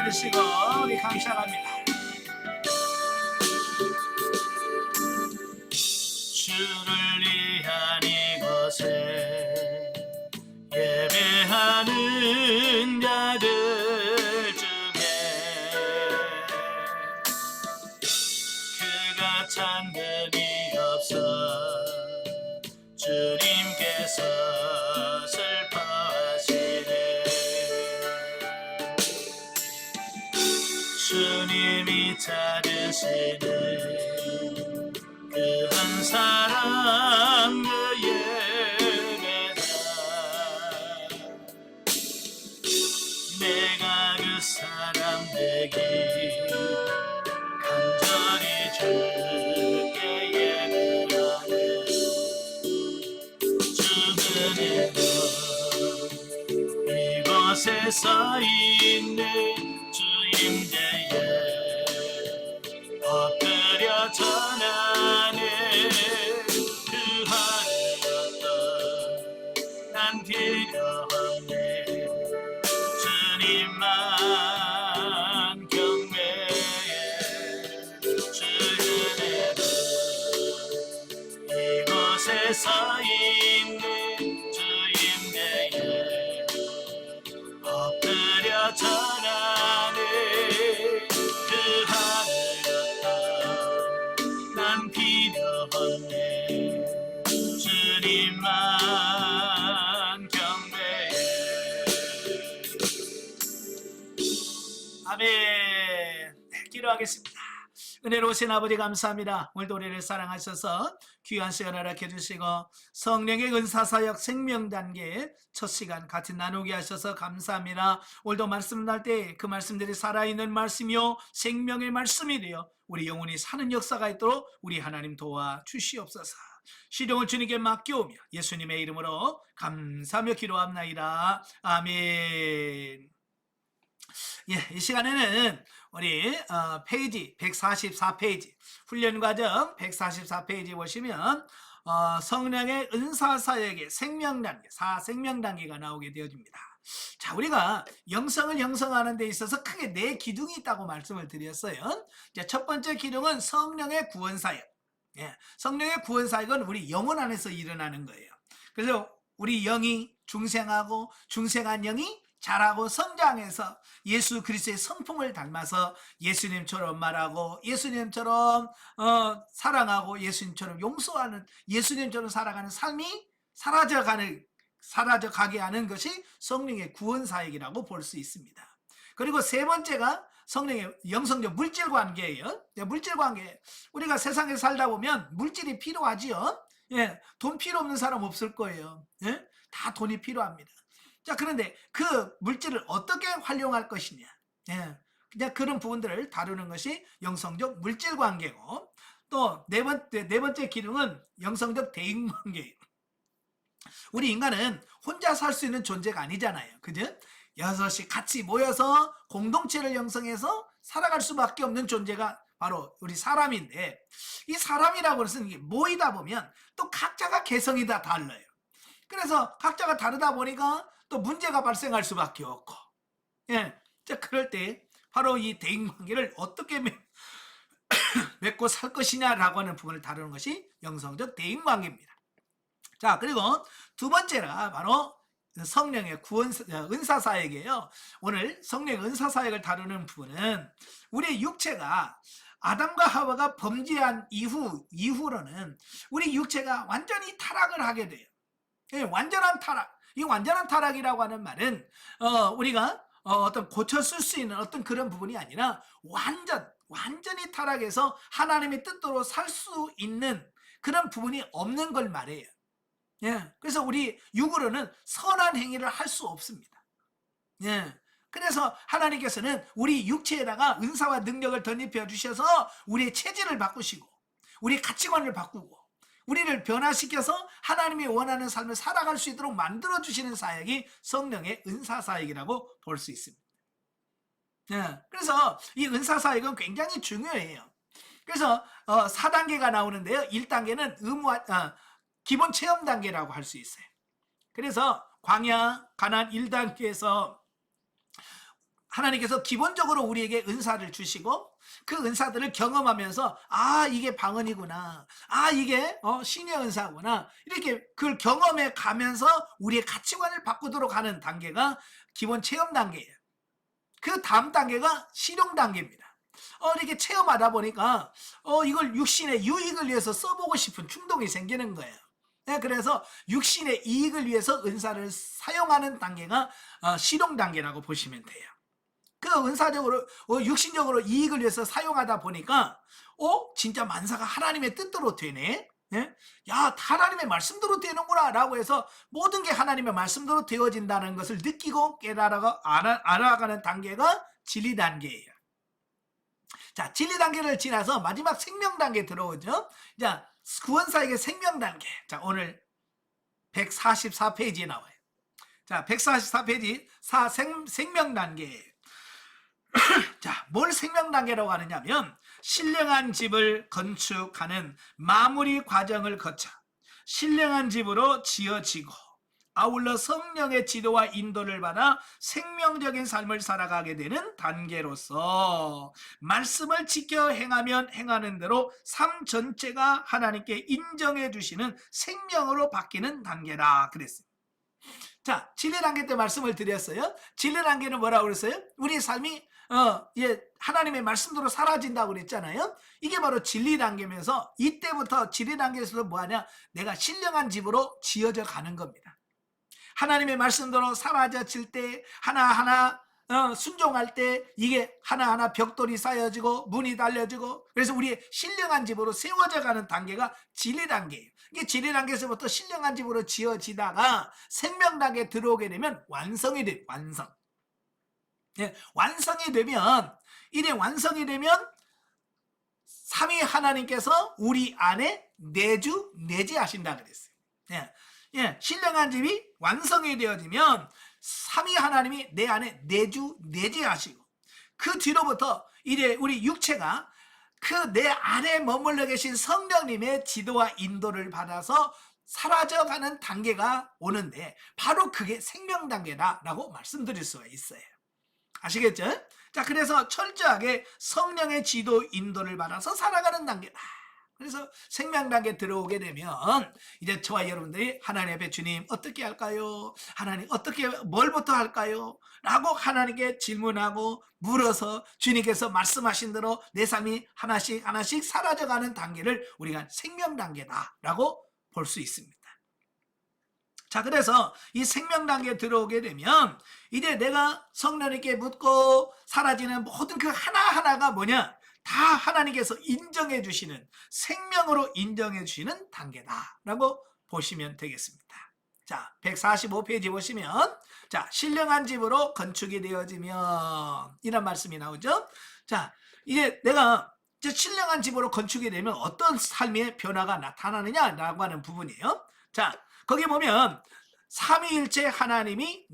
들으시고 우리 감사합니다. 주를 위한 이곳에 예배하는 자들 중에 그가 찬들이 없어 주님께서 슬퍼하시네. 주님이 찾으시는 그 한 사람 그 예배자, 내가 그 사람 되기 간절히 주께 예배하네. 주는 이곳에 서 있는 주임제에 엎드려 전하네. 그 하늘 어떤 난 필요 없네. 주님만 경배해. 주의 이곳에 서 있는 주임제에 엎드려 전하네. 그 하늘 어떤 난 필요 없네. 주님만 경배해. 아멘. 네, 기도하겠습니다. 은혜로우신 아버지 감사합니다. 오늘도 우리를 사랑하셔서 귀한 시간을 허락해 주시고 성령의 은사사역 생명단계의 첫 시간 같이 나누게 하셔서 감사합니다. 오늘도 말씀 날 때 그 말씀들이 살아있는 말씀이요 생명의 말씀이 되어 우리 영혼이 사는 역사가 있도록 우리 하나님 도와 주시옵소서. 시종을 주님께 맡겨오며 예수님의 이름으로 감사하며 기도합나이다. 아멘. 예, 이 시간에는 우리 페이지 144페이지 훈련과정 144페이지 보시면 성령의 은사사역의 생명단계 4생명단계가 나오게 되어집니다. 자, 우리가 영성을 형성하는 데 있어서 크게 4기둥이 있다고 말씀을 드렸어요. 자, 첫 번째 기둥은 성령의 구원사역. 예, 성령의 구원사역은 우리 영혼 안에서 일어나는 거예요. 그래서 우리 영이 중생하고 중생한 영이 자라고 성장해서 예수 그리스도의 성품을 닮아서 예수님처럼 말하고 예수님처럼 사랑하고 예수님처럼 용서하는 예수님처럼 살아가는 삶이 사라져가게 하는 것이 성령의 구원사역이라고 볼 수 있습니다. 그리고 세 번째가 성령의 영성적 물질 관계예요. 물질 관계. 우리가 세상에 살다 보면 물질이 필요하지요. 예, 돈 필요 없는 사람 없을 거예요. 예? 다 돈이 필요합니다. 자, 그런데 그 물질을 어떻게 활용할 것이냐. 예, 그냥 그런 부분들을 다루는 것이 영성적 물질 관계고, 또 네 번째 기능은 영성적 대인 관계예요. 우리 인간은 혼자 살 수 있는 존재가 아니잖아요. 그죠? 여섯이 같이 모여서 공동체를 형성해서 살아갈 수밖에 없는 존재가 바로 우리 사람인데, 이 사람이라고 해서 모이다 보면 또 각자가 개성이 다 달라요. 그래서 각자가 다르다 보니까 또 문제가 발생할 수밖에 없고, 예, 자, 그럴 때 바로 이 대인관계를 어떻게 맺고 살 것이냐라고 하는 부분을 다루는 것이 영성적 대인관계입니다. 자, 그리고 두 번째가 바로 성령의 은사사역이에요. 오늘 성령의 은사사역을 다루는 부분은 우리의 육체가 아담과 하와가 범죄한 이후로는 우리 육체가 완전히 타락을 하게 돼요. 예, 완전한 타락. 이 완전한 타락이라고 하는 말은 우리가 어떤 고쳐쓸 수 있는 어떤 그런 부분이 아니라 완전히 타락해서 하나님의 뜻대로 살 수 있는 그런 부분이 없는 걸 말해요. 예, 그래서 우리 육으로는 선한 행위를 할 수 없습니다. 예, 그래서 하나님께서는 우리 육체에다가 은사와 능력을 덧입혀 주셔서 우리의 체질을 바꾸시고 우리 가치관을 바꾸고 우리를 변화시켜서 하나님이 원하는 삶을 살아갈 수 있도록 만들어주시는 사역이 성령의 은사사역이라고 볼 수 있습니다. 예, 그래서 이 은사사역은 굉장히 중요해요. 그래서 4단계가 나오는데요. 1단계는 기본 체험 단계라고 할 수 있어요. 그래서 광야, 가나안 1단계에서 하나님께서 기본적으로 우리에게 은사를 주시고 그 은사들을 경험하면서 아 이게 방언이구나, 아 이게 신의 은사구나, 이렇게 그걸 경험해 가면서 우리의 가치관을 바꾸도록 하는 단계가 기본 체험 단계예요. 그 다음 단계가 실용 단계입니다. 이렇게 체험하다 보니까 이걸 육신의 유익을 위해서 써보고 싶은 충동이 생기는 거예요. 네, 그래서 육신의 이익을 위해서 은사를 사용하는 단계가 실용 단계라고 보시면 돼요. 그 은사적으로 육신적으로 이익을 위해서 사용하다 보니까 진짜 만사가 하나님의 뜻대로 되네. 예? 야, 하나님의 말씀대로 되는구나 라고 해서 모든 게 하나님의 말씀대로 되어진다는 것을 느끼고 깨달아가 알아가는 단계가 진리 단계예요. 자, 진리 단계를 지나서 마지막 생명 단계 들어오죠. 자, 구원사에게 생명 단계. 자, 오늘 144페이지에 나와요. 자, 144페이지 생명 단계. 자, 뭘 생명 단계라고 하느냐면 신령한 집을 건축하는 마무리 과정을 거쳐 신령한 집으로 지어지고 아울러 성령의 지도와 인도를 받아 생명적인 삶을 살아가게 되는 단계로서 말씀을 지켜 행하면 행하는 대로 삶 전체가 하나님께 인정해 주시는 생명으로 바뀌는 단계라 그랬어요. 자, 진리 단계 때 말씀을 드렸어요. 진리 단계는 뭐라고 그랬어요? 우리 삶이 하나님의 말씀대로 사라진다고 그랬잖아요. 이게 바로 진리 단계면서 이때부터 진리 단계에서도 뭐하냐? 내가 신령한 집으로 지어져 가는 겁니다. 하나님의 말씀대로 사라져질 때 하나하나 순종할 때 이게 하나하나 벽돌이 쌓여지고 문이 달려지고 그래서 우리의 신령한 집으로 세워져 가는 단계가 진리 단계예요. 이게 진리 단계에서부터 신령한 집으로 지어지다가 생명 단계에 들어오게 되면 완성이 돼요. 완성. 예, 완성이 되면 이래 완성이 되면 삼위 하나님께서 우리 안에 내주하신다 그랬어요. 예, 신령한 집이 완성이 되어지면 삼위 하나님이 내 안에 내주하시고 그 뒤로부터 이제 우리 육체가 그 내 안에 머물러 계신 성령님의 지도와 인도를 받아서 사라져가는 단계가 오는데 바로 그게 생명 단계다라고 말씀드릴 수가 있어요. 아시겠죠? 자, 그래서 철저하게 성령의 지도 인도를 받아서 살아가는 단계다. 그래서 생명 단계 들어오게 되면 이제 저와 여러분들이 하나님 앞에 주님 어떻게 할까요? 하나님 어떻게 뭘부터 할까요? 라고 하나님께 질문하고 물어서 주님께서 말씀하신 대로 내 삶이 하나씩 하나씩 사라져가는 단계를 우리가 생명 단계다 라고 볼 수 있습니다. 자, 그래서 이 생명 단계에 들어오게 되면 이제 내가 성령님께 묻고 사라지는 모든 그 하나하나가 뭐냐? 다 하나님께서 인정해 주시는 생명으로 인정해 주시는 단계다라고 보시면 되겠습니다. 자, 145페이지 보시면 자, 신령한 집으로 건축이 되어지면 이런 말씀이 나오죠. 자, 이제 내가 이제 신령한 집으로 건축이 되면 어떤 삶의 변화가 나타나느냐라고 하는 부분이에요. 자, 거기 보면 삼위일체 하나님이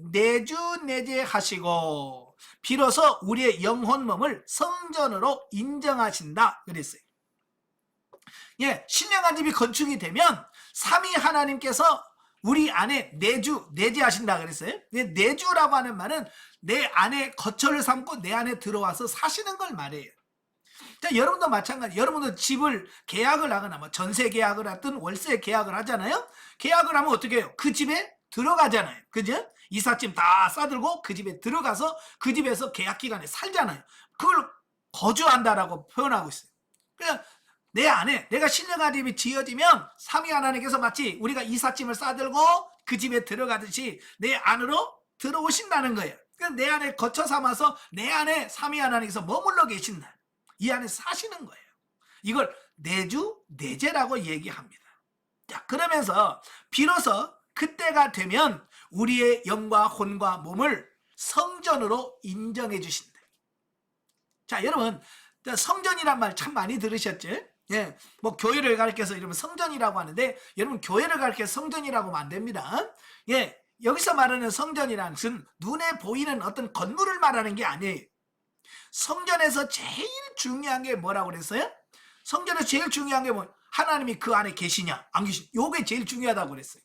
내주하시고 비로소 우리의 영혼 몸을 성전으로 인정하신다 그랬어요. 예, 신령한 집이 건축이 되면 삼위 하나님께서 우리 안에 내주하신다 그랬어요. 내주라고 하는 말은 내 안에 거처를 삼고 내 안에 들어와서 사시는 걸 말해요. 자, 여러분도 마찬가지. 여러분도 집을 계약을 하거나 뭐 전세 계약을 하든 월세 계약을 하잖아요. 계약을 하면 어떻게 해요? 그 집에 들어가잖아요. 그죠? 이삿짐 다 싸들고 그 집에 들어가서 그 집에서 계약 기간에 살잖아요. 그걸 거주한다라고 표현하고 있어요. 그러니까 내 안에 내가 신령한 집이 지어지면 삼위 하나님께서 마치 우리가 이삿짐을 싸들고 그 집에 들어가듯이 내 안으로 들어오신다는 거예요. 그러니까 내 안에 거처 삼아서 내 안에 삼위 하나님께서 머물러 계신다. 이 안에 사시는 거예요. 이걸 내재라고 얘기합니다. 자, 그러면서 비로소 그때가 되면 우리의 영과 혼과 몸을 성전으로 인정해 주신다. 자, 여러분 성전이란 말 참 많이 들으셨죠? 예, 뭐 교회를 가르쳐서 이러면 성전이라고 하는데 여러분 교회를 가르쳐서 성전이라고 하면 안 됩니다. 예, 여기서 말하는 성전이라는 것은 눈에 보이는 어떤 건물을 말하는 게 아니에요. 성전에서 제일 중요한 게 뭐라고 그랬어요? 성전에서 제일 중요한 게 뭐? 하나님이 그 안에 계시냐 안 계시냐, 요게 제일 중요하다고 그랬어요.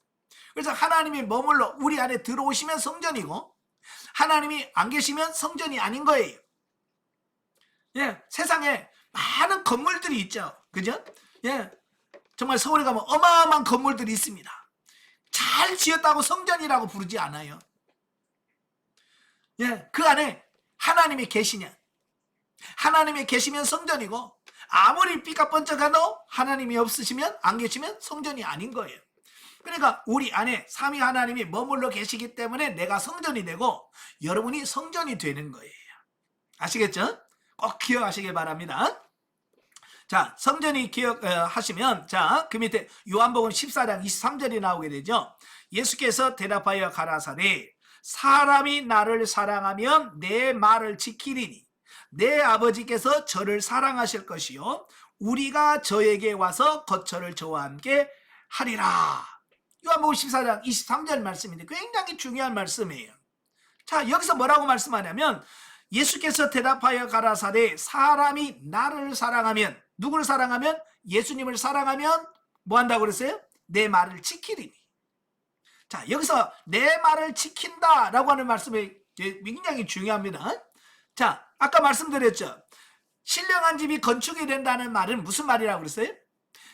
그래서 하나님이 머물러 우리 안에 들어오시면 성전이고 하나님이 안 계시면 성전이 아닌 거예요. 예, 세상에 많은 건물들이 있죠. 그죠? 예, 정말 서울에 가면 어마어마한 건물들이 있습니다. 잘 지었다고 성전이라고 부르지 않아요. 예, 그 안에 하나님이 계시냐? 하나님이 계시면 성전이고, 아무리 삐까 번쩍하도 하나님이 없으시면, 안 계시면 성전이 아닌 거예요. 그러니까 우리 안에 삼위 하나님이 머물러 계시기 때문에 내가 성전이 되고 여러분이 성전이 되는 거예요. 아시겠죠? 꼭 기억하시길 바랍니다. 자, 성전이 기억하시면, 자, 그 밑에 요한복음 14장 23절이 나오게 되죠. 예수께서 대답하여 가라사대 사람이 나를 사랑하면 내 말을 지키리니 내 아버지께서 저를 사랑하실 것이요 우리가 저에게 와서 거처를 저와 함께 하리라. 요한복음 14장 23절 말씀인데 굉장히 중요한 말씀이에요. 자, 여기서 뭐라고 말씀하냐면 예수께서 대답하여 가라사대 사람이 나를 사랑하면, 누구를 사랑하면? 예수님을 사랑하면 뭐 한다고 그랬어요? 내 말을 지키리니. 자, 여기서 내 말을 지킨다 라고 하는 말씀이 굉장히 중요합니다. 자, 아까 말씀드렸죠. 신령한 집이 건축이 된다는 말은 무슨 말이라고 그랬어요?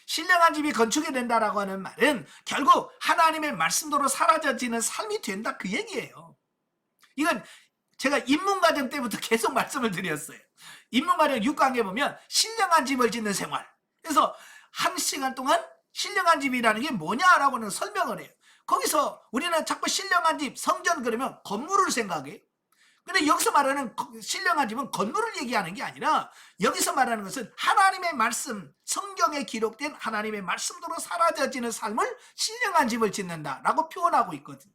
신령한 집이 건축이 된다라고 하는 말은 결국 하나님의 말씀대로 사라져지는 삶이 된다, 그 얘기예요. 이건 제가 입문과정 때부터 계속 말씀을 드렸어요. 입문과정 6강에 보면 신령한 집을 짓는 생활. 그래서 1시간 동안 신령한 집이라는 게 뭐냐라고는 설명을 해요. 거기서 우리는 자꾸 신령한 집, 성전 그러면 건물을 생각해요. 근데 여기서 말하는 신령한 집은 건물을 얘기하는 게 아니라 여기서 말하는 것은 하나님의 말씀, 성경에 기록된 하나님의 말씀대로 사라져지는 삶을 신령한 집을 짓는다라고 표현하고 있거든요.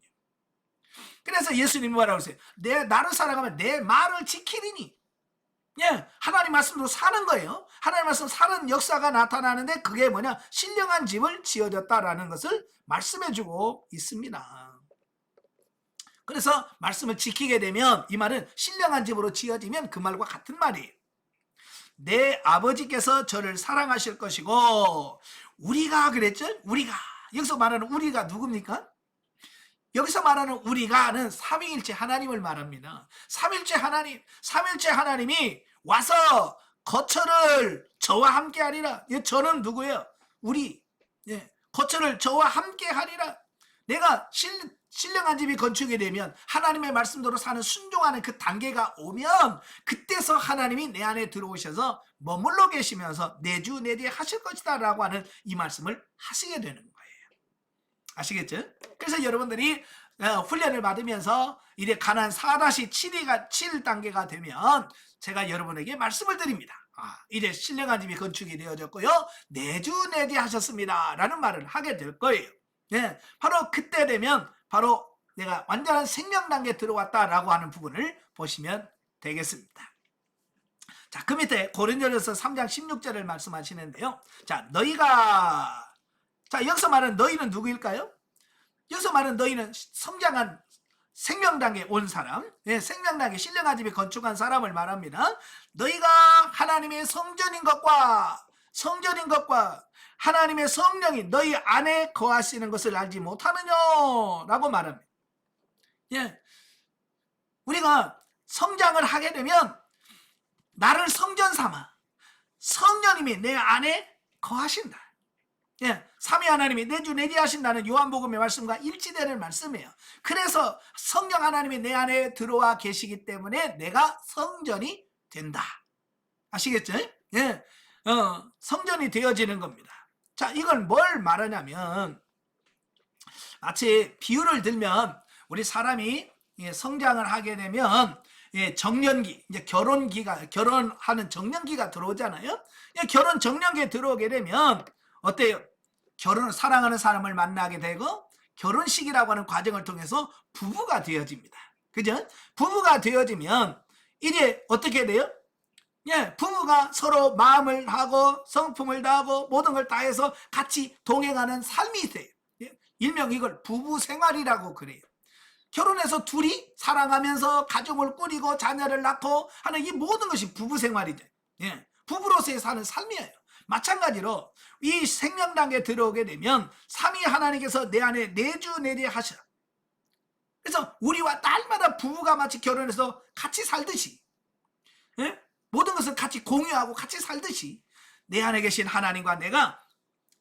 그래서 예수님이 뭐라고 했어요? 나를 사랑하면 내 말을 지키리니. 예, 하나님 말씀대로 사는 거예요. 하나님 말씀 사는 역사가 나타나는데 그게 뭐냐? 신령한 집을 지어졌다라는 것을 말씀해주고 있습니다. 그래서 말씀을 지키게 되면 이 말은 신령한 집으로 지어지면 그 말과 같은 말이에요. 내 아버지께서 저를 사랑하실 것이고 우리가 그랬죠? 우리가. 여기서 말하는 우리가 누굽니까? 여기서 말하는 우리가는 삼위일체 하나님을 말합니다. 삼위일체 하나님이 와서 거처를 저와 함께 하리라. 저는 누구예요? 우리. 거처를 저와 함께 하리라. 내가 신령한 집이 건축이 되면 하나님의 말씀대로 사는 순종하는 그 단계가 오면 그때서 하나님이 내 안에 들어오셔서 머물러 계시면서 내주 내뒤 하실 것이다 라고 하는 이 말씀을 하시게 되는 거예요. 아시겠죠? 그래서 여러분들이 훈련을 받으면서 이제 가나안 4-7 단계가 되면 제가 여러분에게 말씀을 드립니다. 이제 신령한 집이 건축이 되어졌고요. 내주 내뒤 하셨습니다 라는 말을 하게 될 거예요. 바로 그때 되면 바로 내가 완전한 생명 단계에 들어왔다라고 하는 부분을 보시면 되겠습니다. 자, 그 밑에 고린도전서 3장 16절을 말씀하시는데요. 자, 여기서 말하는 너희는 누구일까요? 여기서 말하는 너희는 성장한 생명 단계에 온 사람, 생명 단계 신령한 집에 건축한 사람을 말합니다. 너희가 하나님의 성전인 것과 하나님의 성령이 너희 안에 거하시는 것을 알지 못하느냐 라고 말합니다. 우리가 성장을 하게 되면 나를 성전 삼아 성령님이 내 안에 거하신다. 삼위 하나님이 내주 내뒤 하신다는 요한복음의 말씀과 일치되는 말씀이에요. 그래서 성령 하나님이 내 안에 들어와 계시기 때문에 내가 성전이 된다. 아시겠죠? 성전이 되어지는 겁니다. 자, 이건 뭘 말하냐면 마치 비유를 들면 우리 사람이 성장을 하게 되면 정년기, 이제 결혼하는 정년기가 들어오잖아요. 결혼 정년기에 들어오게 되면 어때요? 사랑하는 사람을 만나게 되고 결혼식이라고 하는 과정을 통해서 부부가 되어집니다. 그죠? 부부가 되어지면 이제 어떻게 돼요? 부부가 서로 마음을 하고 성품을 다하고 모든 걸 다해서 같이 동행하는 삶이 있어요. 일명 이걸 부부 생활이라고 그래요. 결혼해서 둘이 사랑하면서 가정을 꾸리고 자녀를 낳고 하는 이 모든 것이 부부 생활이죠. 부부로서의 사는 삶이에요. 마찬가지로 이 생명 단계에 들어오게 되면 삼위 하나님께서 내 안에 내주 내뒤 하셔. 그래서 우리와 날마다 부부가 마치 결혼해서 같이 살듯이, 예? 모든 것을 같이 공유하고 같이 살듯이 내 안에 계신 하나님과 내가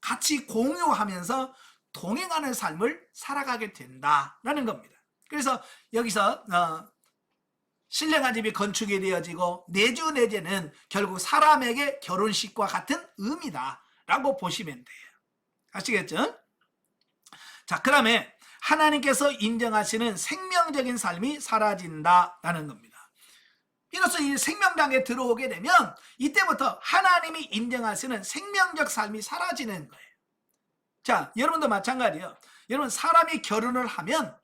같이 공유하면서 동행하는 삶을 살아가게 된다라는 겁니다. 그래서 여기서 신령한 집이 건축이 되어지고 내주 내제는 결국 사람에게 결혼식과 같은 의미다라고 보시면 돼요. 아시겠죠? 자, 그다음에 하나님께서 인정하시는 생명적인 삶이 사라진다라는 겁니다. 비로소 이 생명당에 들어오게 되면 이때부터 하나님이 인정하시는 생명적 삶이 사라지는 거예요. 자, 여러분도 마찬가지예요. 여러분, 사람이 결혼을 하면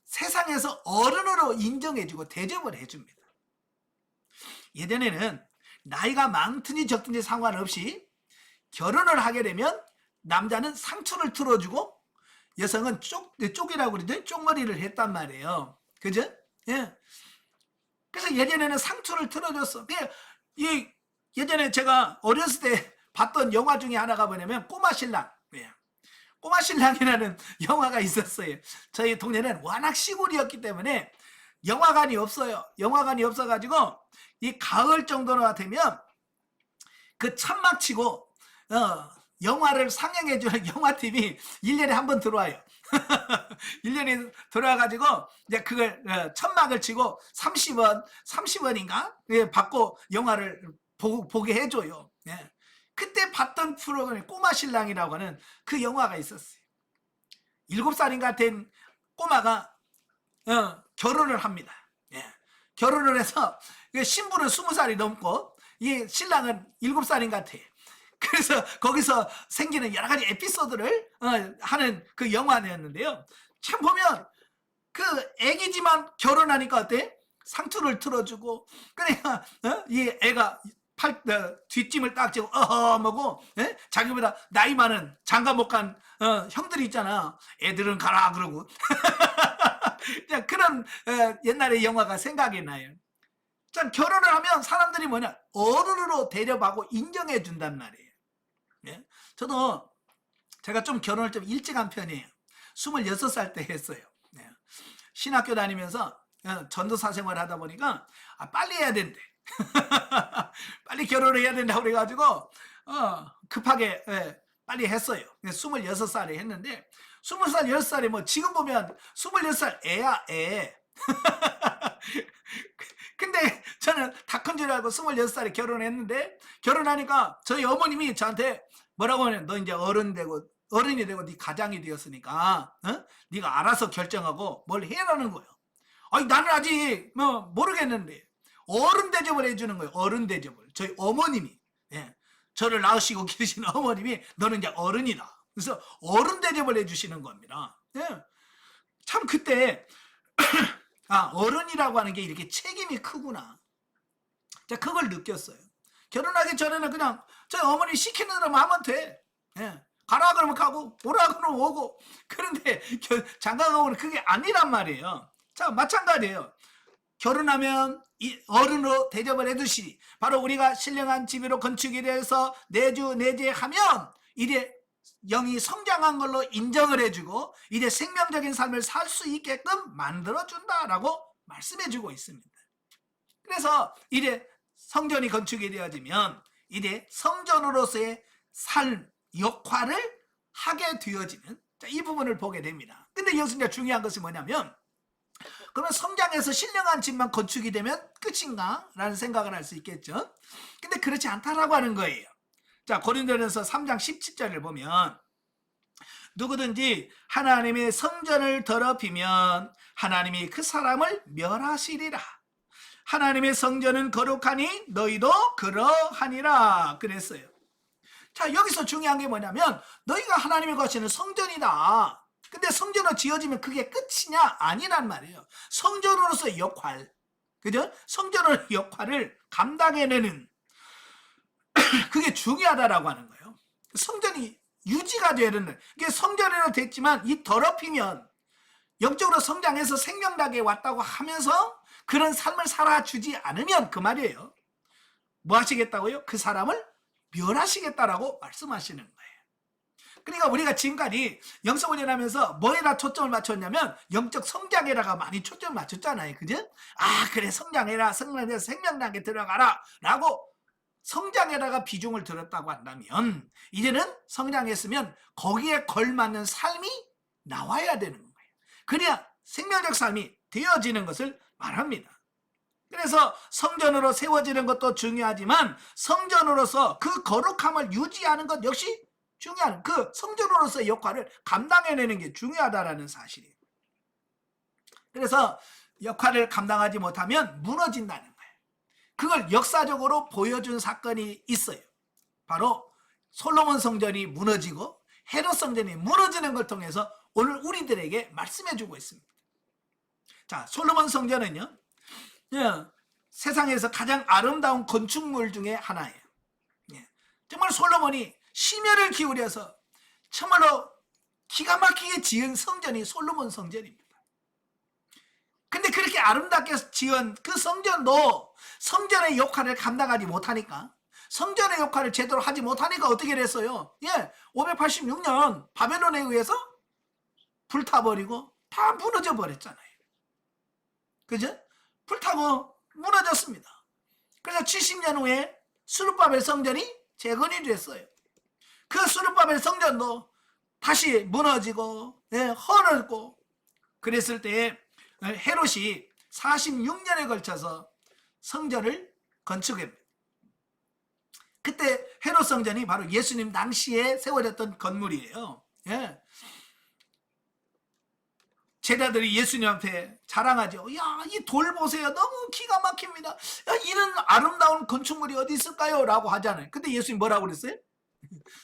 세상에서 어른으로 인정해주고 대접을 해줍니다. 예전에는 나이가 많든지 적든지 상관없이 결혼을 하게 되면 남자는 상투를 틀어주고 여성은 쪽이라고 그러죠. 쪽머리를 했단 말이에요. 그죠? 예. 그래서 예전에는 상투를 틀어줬어. 예전에 제가 어렸을 때 봤던 영화 중에 하나가 뭐냐면 꼬마 신랑. 예. 꼬마 신랑이라는 영화가 있었어요. 저희 동네는 워낙 시골이었기 때문에 영화관이 없어요. 영화관이 없어가지고 이 가을 정도가 되면 그 천막 치고 영화를 상영해주는 영화팀이 1년에 한 번 들어와요. 1년에 들어와가지고 이제 그걸 천막을 치고 30원인가 받고 영화를 보게 해줘요. 예. 그때 봤던 프로그램이 꼬마 신랑이라고 하는 그 영화가 있었어요. 7살인가 된 꼬마가 결혼을 합니다. 예. 결혼을 해서 신부는 20살이 넘고 이 신랑은 7살인 것 같아. 그래서 거기서 생기는 여러 가지 에피소드를 하는 그 영화였는데요. 참 보면 그 애기지만 결혼하니까 어때? 상투를 틀어주고, 그러니까 이 애가 뒷짐을 딱 지고 뭐고, 자기보다 나이 많은 장가 못 간 형들이 있잖아. 애들은 가라 그러고 그런 옛날의 영화가 생각이 나요. 참 결혼을 하면 사람들이 뭐냐, 어른으로 대접하고 인정해 준단 말이에요. 예? 저도 제가 좀 결혼을 좀 일찍 한 편이에요. 26살 때 했어요. 예. 신학교 다니면서 전도사 생활을 하다 보니까 빨리 해야 된대. 빨리 결혼을 해야 된다고 그래가지고 급하게 빨리 했어요. 26살에 했는데 20살, 10살에 뭐 지금 보면 26살 애야 애. 근데 저는 다 큰 줄 알고 26살에 결혼했는데, 결혼하니까 저희 어머님이 저한테 뭐라고 하냐면, 너 이제 어른이 되고 네 가장이 되었으니까 네가 알아서 결정하고 뭘 해라는 거예요. 아니 나는 아직 뭐 모르겠는데 어른 대접을 해주는 거예요. 어른 대접을. 저희 어머님이, 저를 낳으시고 기르시는 어머님이 너는 이제 어른이다. 그래서 어른 대접을 해주시는 겁니다. 참 그때 어른이라고 하는 게 이렇게 책임이 크구나. 자, 그걸 느꼈어요. 결혼하기 전에는 그냥 저희 어머니 시키는 대로 하면 돼. 가라 그러면 가고 오라 그러면 오고. 그런데 장가 가고는 그게 아니란 말이에요. 자, 마찬가지예요. 결혼하면 어른으로 대접을 해두시니 바로 우리가 신령한 집으로 건축이 돼서 내주 내제하면 이제 영이 성장한 걸로 인정을 해주고 이제 생명적인 삶을 살 수 있게끔 만들어준다라고 말씀해주고 있습니다. 그래서 이제 성전이 건축이 되어지면 이제 성전으로서의 삶, 역할을 하게 되어지는, 이 부분을 보게 됩니다. 근데 여기서 이제 중요한 것이 뭐냐면, 그러면 성장해서 신령한 집만 건축이 되면 끝인가? 라는 생각을 할 수 있겠죠. 근데 그렇지 않다라고 하는 거예요. 자, 고린도전서 3장 17절을 보면 누구든지 하나님의 성전을 더럽히면 하나님이 그 사람을 멸하시리라. 하나님의 성전은 거룩하니 너희도 그러하니라 그랬어요. 자, 여기서 중요한 게 뭐냐면 너희가 하나님이 거하시는 성전이다. 근데 성전을 지어지면 그게 끝이냐? 아니란 말이에요. 성전으로서의 역할, 그죠? 성전의 역할을 감당해내는 그게 중요하다라고 하는 거예요. 성전이 유지가 돼야 되는, 이게 성전으로 됐지만 이 더럽히면 영적으로 성장해서 생명나게 왔다고 하면서 그런 삶을 살아주지 않으면 그 말이에요. 뭐 하시겠다고요? 그 사람을 멸하시겠다라고 말씀하시는 거예요. 그러니까 우리가 지금까지 영성훈련하면서 뭐에다 초점을 맞췄냐면 영적 성장에다가 많이 초점을 맞췄잖아요. 그죠? 아, 그래, 성장해라, 성장해서 생명나게 들어가라 라고 성장에다가 비중을 들었다고 한다면, 이제는 성장했으면 거기에 걸맞는 삶이 나와야 되는 거예요. 그래야 생명적 삶이 되어지는 것을 말합니다. 그래서 성전으로 세워지는 것도 중요하지만 성전으로서 그 거룩함을 유지하는 것 역시 중요한, 그 성전으로서의 역할을 감당해내는 게 중요하다는 사실이에요. 그래서 역할을 감당하지 못하면 무너진다는 거예요. 그걸 역사적으로 보여준 사건이 있어요. 바로 솔로몬 성전이 무너지고 헤롯 성전이 무너지는 걸 통해서 오늘 우리들에게 말씀해주고 있습니다. 자, 솔로몬 성전은요, 세상에서 가장 아름다운 건축물 중에 하나예요. 정말 솔로몬이 심혈을 기울여서 정말로 기가 막히게 지은 성전이 솔로몬 성전입니다. 근데 그렇게 아름답게 지은 그 성전도 성전의 역할을 감당하지 못하니까, 성전의 역할을 제대로 하지 못하니까 어떻게 됐어요? 586년 바벨론에 의해서 불타버리고 다 무너져 버렸잖아요. 그죠? 불타고 무너졌습니다. 그래서 70년 후에 스룹바벨 성전이 재건이 됐어요. 그 스룹바벨 성전도 다시 무너지고 헐었고 그랬을 때에 헤롯이 46년에 걸쳐서 성전을 건축합니다. 그때 헤롯 성전이 바로 예수님 당시에 세워졌던 건물이에요. 제자들이 예수님한테 자랑하죠. 야, 이 돌 보세요. 너무 기가 막힙니다. 야, 이런 아름다운 건축물이 어디 있을까요? 라고 하잖아요. 근데 예수님 뭐라고 그랬어요?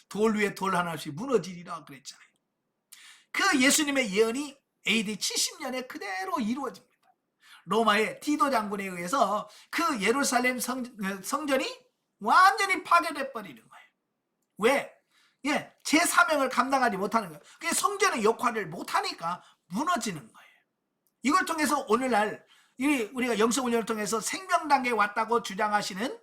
돌 위에 돌 하나씩 무너지리라 그랬잖아요. 그 예수님의 예언이 AD 70년에 그대로 이루어집니다. 로마의 디도 장군에 의해서 그 예루살렘 성전이 완전히 파괴돼 버리는 거예요. 왜? 제 사명을 감당하지 못하는 거예요. 그게 성전의 역할을 못하니까 무너지는 거예요. 이걸 통해서 오늘날 우리가 영성훈련을 통해서 생명단계에 왔다고 주장하시는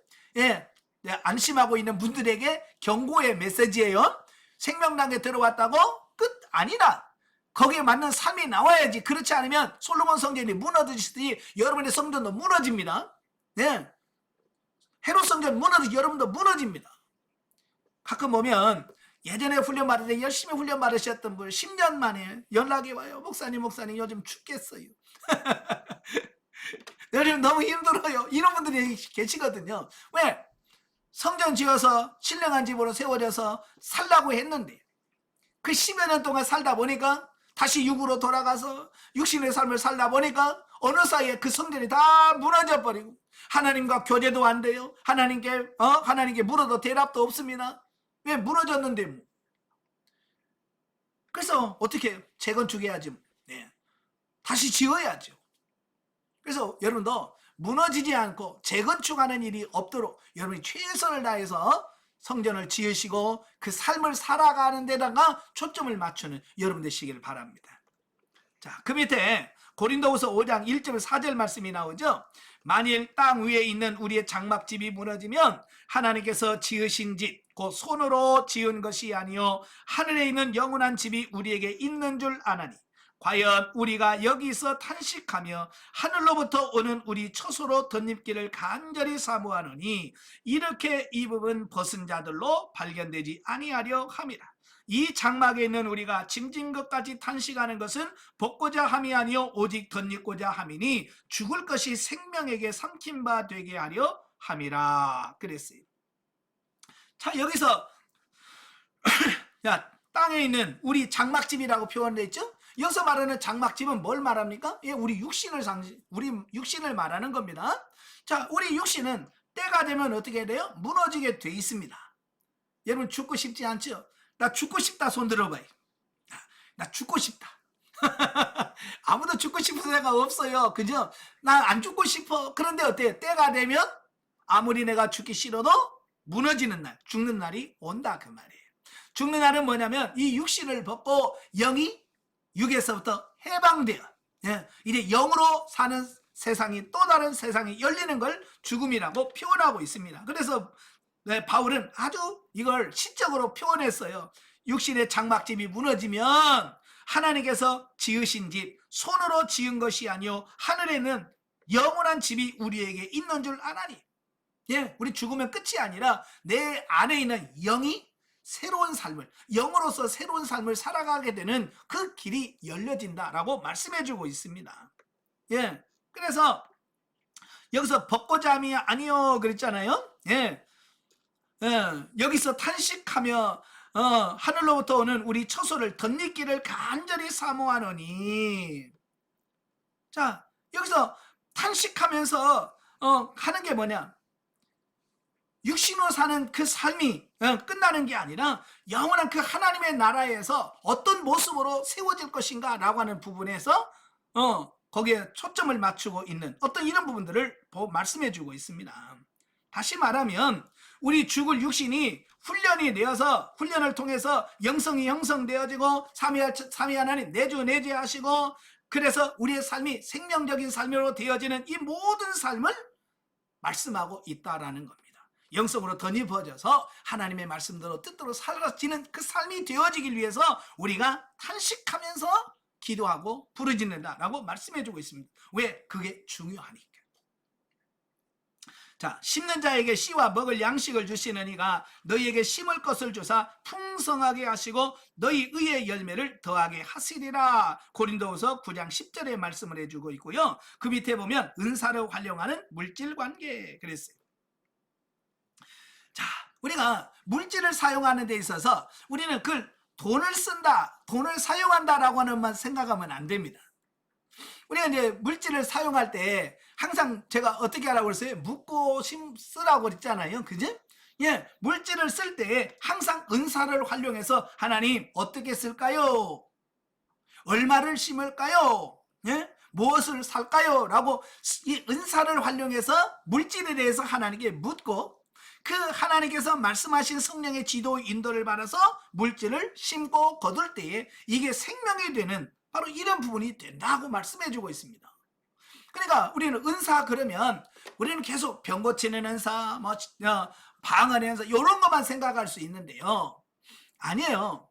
안심하고 있는 분들에게 경고의 메시지예요. 생명단계에 들어왔다고 끝 아니다. 거기에 맞는 삶이 나와야지. 그렇지 않으면 솔로몬 성전이 무너지듯이 여러분의 성전도 무너집니다. 헤롯 성전 무너지고 여러분도 무너집니다. 가끔 보면 예전에 훈련 받을 때 열심히 훈련 받으셨던 분 10년 만에 연락이 와요. 목사님 요즘 죽겠어요. 요즘 너무 힘들어요. 이런 분들이 계시거든요. 왜? 성전 지어서 신령한 집으로 세워져서 살라고 했는데 그 10여 년 동안 살다 보니까 다시 육으로 돌아가서 육신의 삶을 살다 보니까 어느 사이에 그 성전이 다 무너져 버리고 하나님과 교제도 안 돼요. 하나님께 물어도 대답도 없습니다. 왜? 무너졌는데 뭐. 그래서 어떻게 재건축해야지. 다시 지어야죠. 그래서 여러분도 무너지지 않고 재건축하는 일이 없도록 여러분이 최선을 다해서 성전을 지으시고 그 삶을 살아가는 데다가 초점을 맞추는 여러분 되시기를 바랍니다. 자, 그 밑에 고린도후서 5장 1절 4절 말씀이 나오죠. 만일 땅 위에 있는 우리의 장막집이 무너지면 하나님께서 지으신 집 곧 손으로 지은 것이 아니요 하늘에 있는 영원한 집이 우리에게 있는 줄 아나니 과연 우리가 여기서 탄식하며 하늘로부터 오는 우리 처소로 덧입기를 간절히 사모하노니 이렇게 입은 벗은 자들로 발견되지 아니하려 함이라. 이 장막에 있는 우리가 짐진 것까지 탄식하는 것은 벗고자 함이 아니요 오직 덧입고자 함이니 죽을 것이 생명에게 삼킨 바 되게 하려 함이라 그랬어요. 자, 여기서 땅에 있는 우리 장막집이라고 표현되어 있죠. 여기서 말하는 장막집은 뭘 말합니까? 우리 육신을 말하는 겁니다. 자, 우리 육신은 때가 되면 어떻게 돼요? 무너지게 돼 있습니다. 여러분 죽고 싶지 않죠? 나 죽고 싶다 손 들어봐요. 나 죽고 싶다. 아무도 죽고 싶은 생각 없어요. 그죠? 나 안 죽고 싶어. 그런데 어때요? 때가 되면 아무리 내가 죽기 싫어도 무너지는 날, 죽는 날이 온다 그 말이에요. 죽는 날은 뭐냐면 이 육신을 벗고 영이 육에서부터 해방되어 이제 영으로 사는 세상이, 또 다른 세상이 열리는 걸 죽음이라고 표현하고 있습니다. 그래서 바울은 아주 이걸 시적으로 표현했어요. 육신의 장막집이 무너지면 하나님께서 지으신 집, 손으로 지은 것이 아니요 하늘에는 영원한 집이 우리에게 있는 줄 아나니. 예, 우리 죽으면 끝이 아니라 내 안에 있는 영이 새로운 삶을, 영으로서 새로운 삶을 살아가게 되는 그 길이 열려진다라고 말씀해 주고 있습니다. 예, 그래서 여기서 벗고자함이 아니요 그랬잖아요. 예, 여기서 탄식하며 하늘로부터 오는 우리 처소를 덧입기를 간절히 사모하노니. 자, 여기서 탄식하면서 하는 게 뭐냐? 육신으로 사는 그 삶이 끝나는 게 아니라 영원한 그 하나님의 나라에서 어떤 모습으로 세워질 것인가 라고 하는 부분에서 거기에 초점을 맞추고 있는 어떤 이런 부분들을 말씀해 주고 있습니다. 다시 말하면 우리 죽을 육신이 훈련을 통해서 영성이 형성되어지고 삼위 하나님 내주하시고, 그래서 우리의 삶이 생명적인 삶으로 되어지는 이 모든 삶을 말씀하고 있다라는 겁니다. 영성으로 덧입어져서 하나님의 말씀대로 뜻대로 살아지는 그 삶이 되어지길 위해서 우리가 탄식하면서 기도하고 부르짖는다라고 말씀해주고 있습니다. 왜? 그게 중요하니까. 자, 심는 자에게 씨와 먹을 양식을 주시는 이가 너희에게 심을 것을 주사 풍성하게 하시고 너희 의의 열매를 더하게 하시리라. 고린도후서 9장 10절에 말씀을 해주고 있고요. 그 밑에 보면 은사를 활용하는 물질관계 그랬어요. 자, 우리가 물질을 사용하는 데 있어서 우리는 그 돈을 쓴다, 돈을 사용한다라고 하는만 생각하면 안 됩니다. 우리가 이제 물질을 사용할 때 항상 제가 어떻게 하라고 그랬어요? 묻고 쓰라고 그랬잖아요. 그지? 예, 물질을 쓸 때 항상 은사를 활용해서 하나님 어떻게 쓸까요? 얼마를 심을까요? 예? 무엇을 살까요? 라고 이 은사를 활용해서 물질에 대해서 하나님께 묻고, 그 하나님께서 말씀하신 성령의 지도 인도를 받아서 물질을 심고 거둘 때에 이게 생명이 되는 바로 이런 부분이 된다고 말씀해 주고 있습니다. 그러니까 우리는 은사 그러면 우리는 계속 병 고치는 은사, 방언의 은사 이런 것만 생각할 수 있는데요. 아니에요.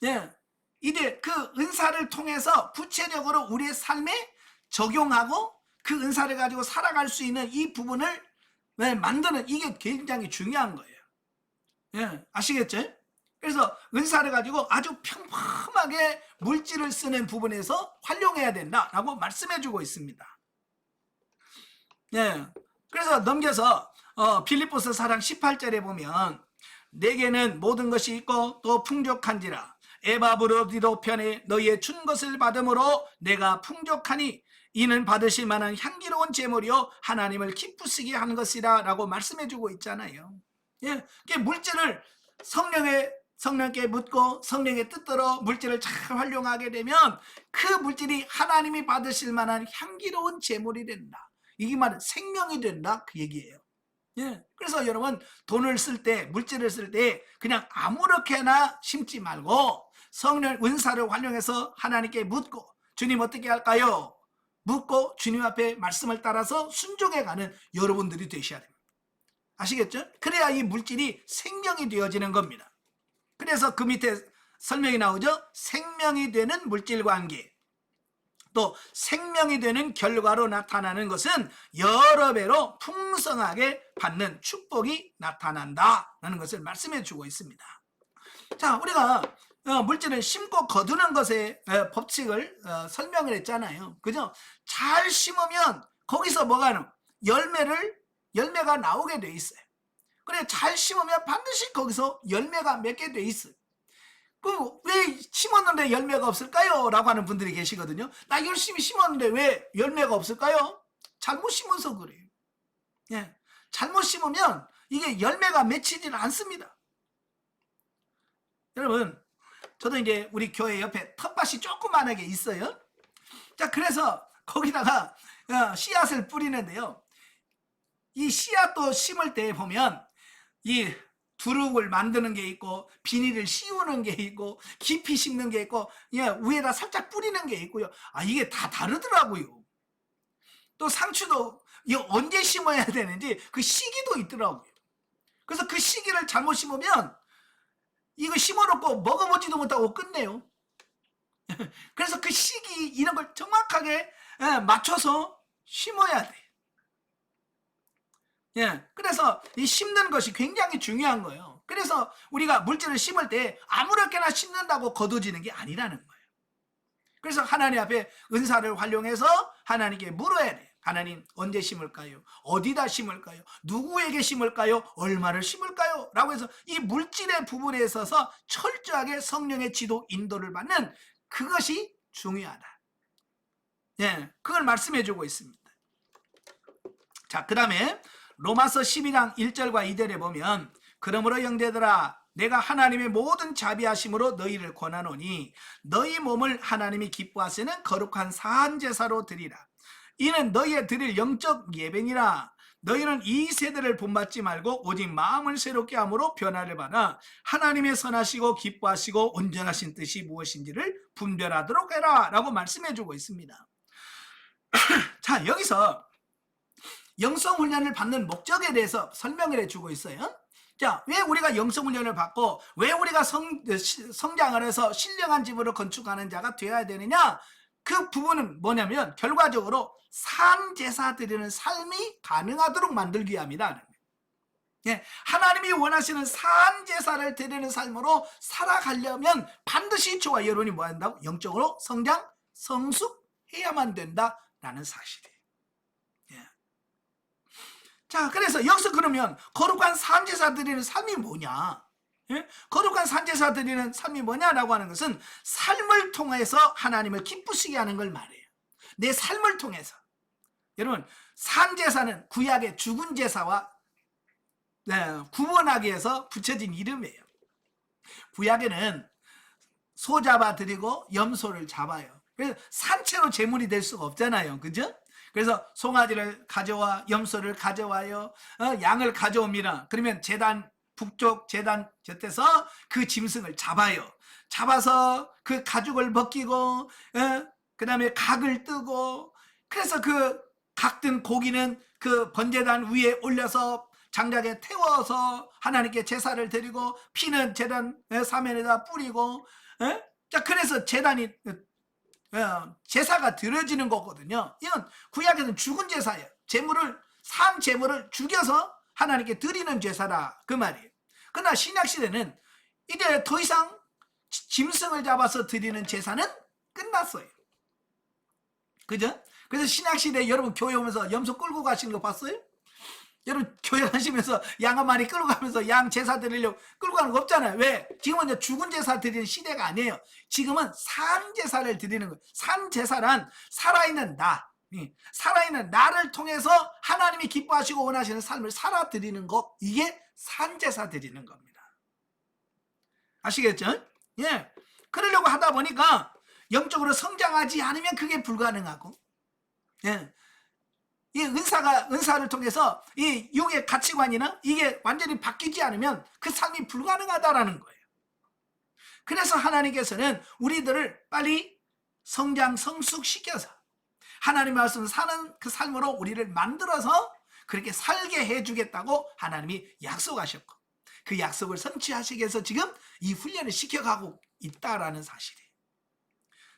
예, 이제 그 은사를 통해서 구체적으로 우리의 삶에 적용하고 그 은사를 가지고 살아갈 수 있는 이 부분을 만드는, 이게 굉장히 중요한 거예요. 예, 아시겠죠? 그래서 은사를 가지고 아주 평범하게 물질을 쓰는 부분에서 활용해야 된다라고 말씀해 주고 있습니다. 예, 그래서 넘겨서 빌립보서 4장 18절에 보면 내게는 모든 것이 있고 또 풍족한지라 에바브로디도 편에 너희의 준 것을 받음으로 내가 풍족하니 이는 받으실 만한 향기로운 제물이요 하나님을 기쁘시게 하는 것이라 라고 말씀해 주고 있잖아요. 예, 물질을 성령께 묻고 성령의 뜻대로 물질을 잘 활용하게 되면 그 물질이 하나님이 받으실 만한 향기로운 제물이 된다. 이게 말은 생명이 된다 그 얘기예요. 예, 그래서 여러분 돈을 쓸 때, 물질을 쓸 때 그냥 아무렇게나 심지 말고 성령 은사를 활용해서 하나님께 묻고 주님 어떻게 할까요? 묻고 주님 앞에 말씀을 따라서 순종해가는 여러분들이 되셔야 됩니다. 아시겠죠? 그래야 이 물질이 생명이 되어지는 겁니다. 그래서 그 밑에 설명이 나오죠. 생명이 되는 물질관계, 또 생명이 되는 결과로 나타나는 것은 여러 배로 풍성하게 받는 축복이 나타난다라는 것을 말씀해 주고 있습니다. 자, 우리가 물질을 심고 거두는 것의 법칙을 설명을 했잖아요. 그죠? 잘 심으면 거기서 뭐가 열매가 나오게 돼 있어요. 그래, 잘 심으면 반드시 거기서 열매가 맺게 돼 있어요. 왜 심었는데 열매가 없을까요? 라고 하는 분들이 계시거든요. 나 열심히 심었는데 왜 열매가 없을까요? 잘못 심어서 그래요. 예, 잘못 심으면 이게 열매가 맺히질 않습니다. 여러분, 저도 이제 우리 교회 옆에 텃밭이 조그만하게 있어요. 자, 그래서 거기다가 씨앗을 뿌리는데요. 이 씨앗도 심을 때 보면 이 두룩을 만드는 게 있고 비닐을 씌우는 게 있고 깊이 심는 게 있고 위에다 살짝 뿌리는 게 있고요. 이게 다 다르더라고요. 또 상추도 언제 심어야 되는지 그 시기도 있더라고요. 그래서 그 시기를 잘못 심으면 이거 심어놓고 먹어보지도 못하고 끝내요. 그래서 그 시기 이런 걸 정확하게 맞춰서 심어야 돼. 예, 그래서 이 심는 것이 굉장히 중요한 거예요. 그래서 우리가 물질을 심을 때 아무렇게나 심는다고 거둬지는 게 아니라는 거예요. 그래서 하나님 앞에 은사를 활용해서 하나님께 물어야 돼. 하나님, 언제 심을까요? 어디다 심을까요? 누구에게 심을까요? 얼마를 심을까요? 라고 해서 이 물질의 부분에 있어서 철저하게 성령의 지도 인도를 받는 그것이 중요하다. 예, 그걸 말씀해 주고 있습니다. 자, 그 다음에 로마서 12장 1절과 2절에 보면, 그러므로 형제들아, 내가 하나님의 모든 자비하심으로 너희를 권하노니 너희 몸을 하나님이 기뻐하시는 거룩한 사한 제사로 드리라. 이는 너희의 드릴 영적 예배니라. 너희는 이 세대를 본받지 말고 오직 마음을 새롭게 함으로 변화를 받아 하나님의 선하시고 기뻐하시고 온전하신 뜻이 무엇인지를 분별하도록 해라 라고 말씀해 주고 있습니다. 자, 여기서 영성훈련을 받는 목적에 대해서 설명을 해주고 있어요. 자, 왜 우리가 영성훈련을 받고 왜 우리가 성장을 해서 신령한 집으로 건축하는 자가 되어야 되느냐? 그 부분은 뭐냐면 결과적으로 산제사 드리는 삶이 가능하도록 만들기 위함이다. 예, 하나님이 원하시는 산제사를 드리는 삶으로 살아가려면 반드시 저와 여러분이 뭐 한다고? 영적으로 성장, 성숙해야만 된다라는 사실이에요. 예. 자, 그래서 여기서 그러면 거룩한 산제사 드리는 삶이 뭐냐? 예? 거룩한 산제사 드리는 삶이 뭐냐라고 하는 것은 삶을 통해서 하나님을 기쁘시게 하는 걸 말해요. 내 삶을 통해서. 여러분, 산제사는 구약의 죽은 제사와 구원하기 위해서 붙여진 이름이에요. 구약에는 소 잡아 드리고 염소를 잡아요. 그래서 산채로 제물이 될 수가 없잖아요. 그죠? 그래서 송아지를 가져와, 염소를 가져와요, 양을 가져옵니다. 그러면 제단, 북쪽 제단 곁에서 그 짐승을 잡아요. 잡아서 그 가죽을 벗기고, 그 다음에 각을 뜨고, 그래서 그 각든 고기는 그 번제단 위에 올려서 장작에 태워서 하나님께 제사를 드리고, 피는 제단 사면에다 뿌리고, 자, 그래서 제단이 제사가 드려지는 거거든요. 이건 구약에는 죽은 제사예요. 산 제물을 죽여서 하나님께 드리는 제사라 그 말이에요. 그러나 신약시대는 이제 더 이상 짐승을 잡아서 드리는 제사는 끝났어요. 그죠? 그래서 신약시대 여러분 교회 오면서 염소 끌고 가시는 거 봤어요? 여러분 교회 가시면서 양 한 마리 끌고 가면서 양 제사 드리려고 끌고 가는 거 없잖아요. 왜? 지금은 이제 죽은 제사 드리는 시대가 아니에요. 지금은 산 제사를 드리는 거예요. 산 제사란 살아있는 나, 살아있는 나를 통해서 하나님이 기뻐하시고 원하시는 삶을 살아 드리는 것, 이게 산 제사 드리는 겁니다. 아시겠죠? 예. 그러려고 하다 보니까 영적으로 성장하지 않으면 그게 불가능하고, 예. 이 은사를 통해서 이 육의 가치관이나 이게 완전히 바뀌지 않으면 그 삶이 불가능하다라는 거예요. 그래서 하나님께서는 우리들을 빨리 성장, 성숙시켜서 하나님의 말씀 사는 그 삶으로 우리를 만들어서 그렇게 살게 해주겠다고 하나님이 약속하셨고, 그 약속을 성취하시기 위해서 지금 이 훈련을 시켜가고 있다라는 사실이에요.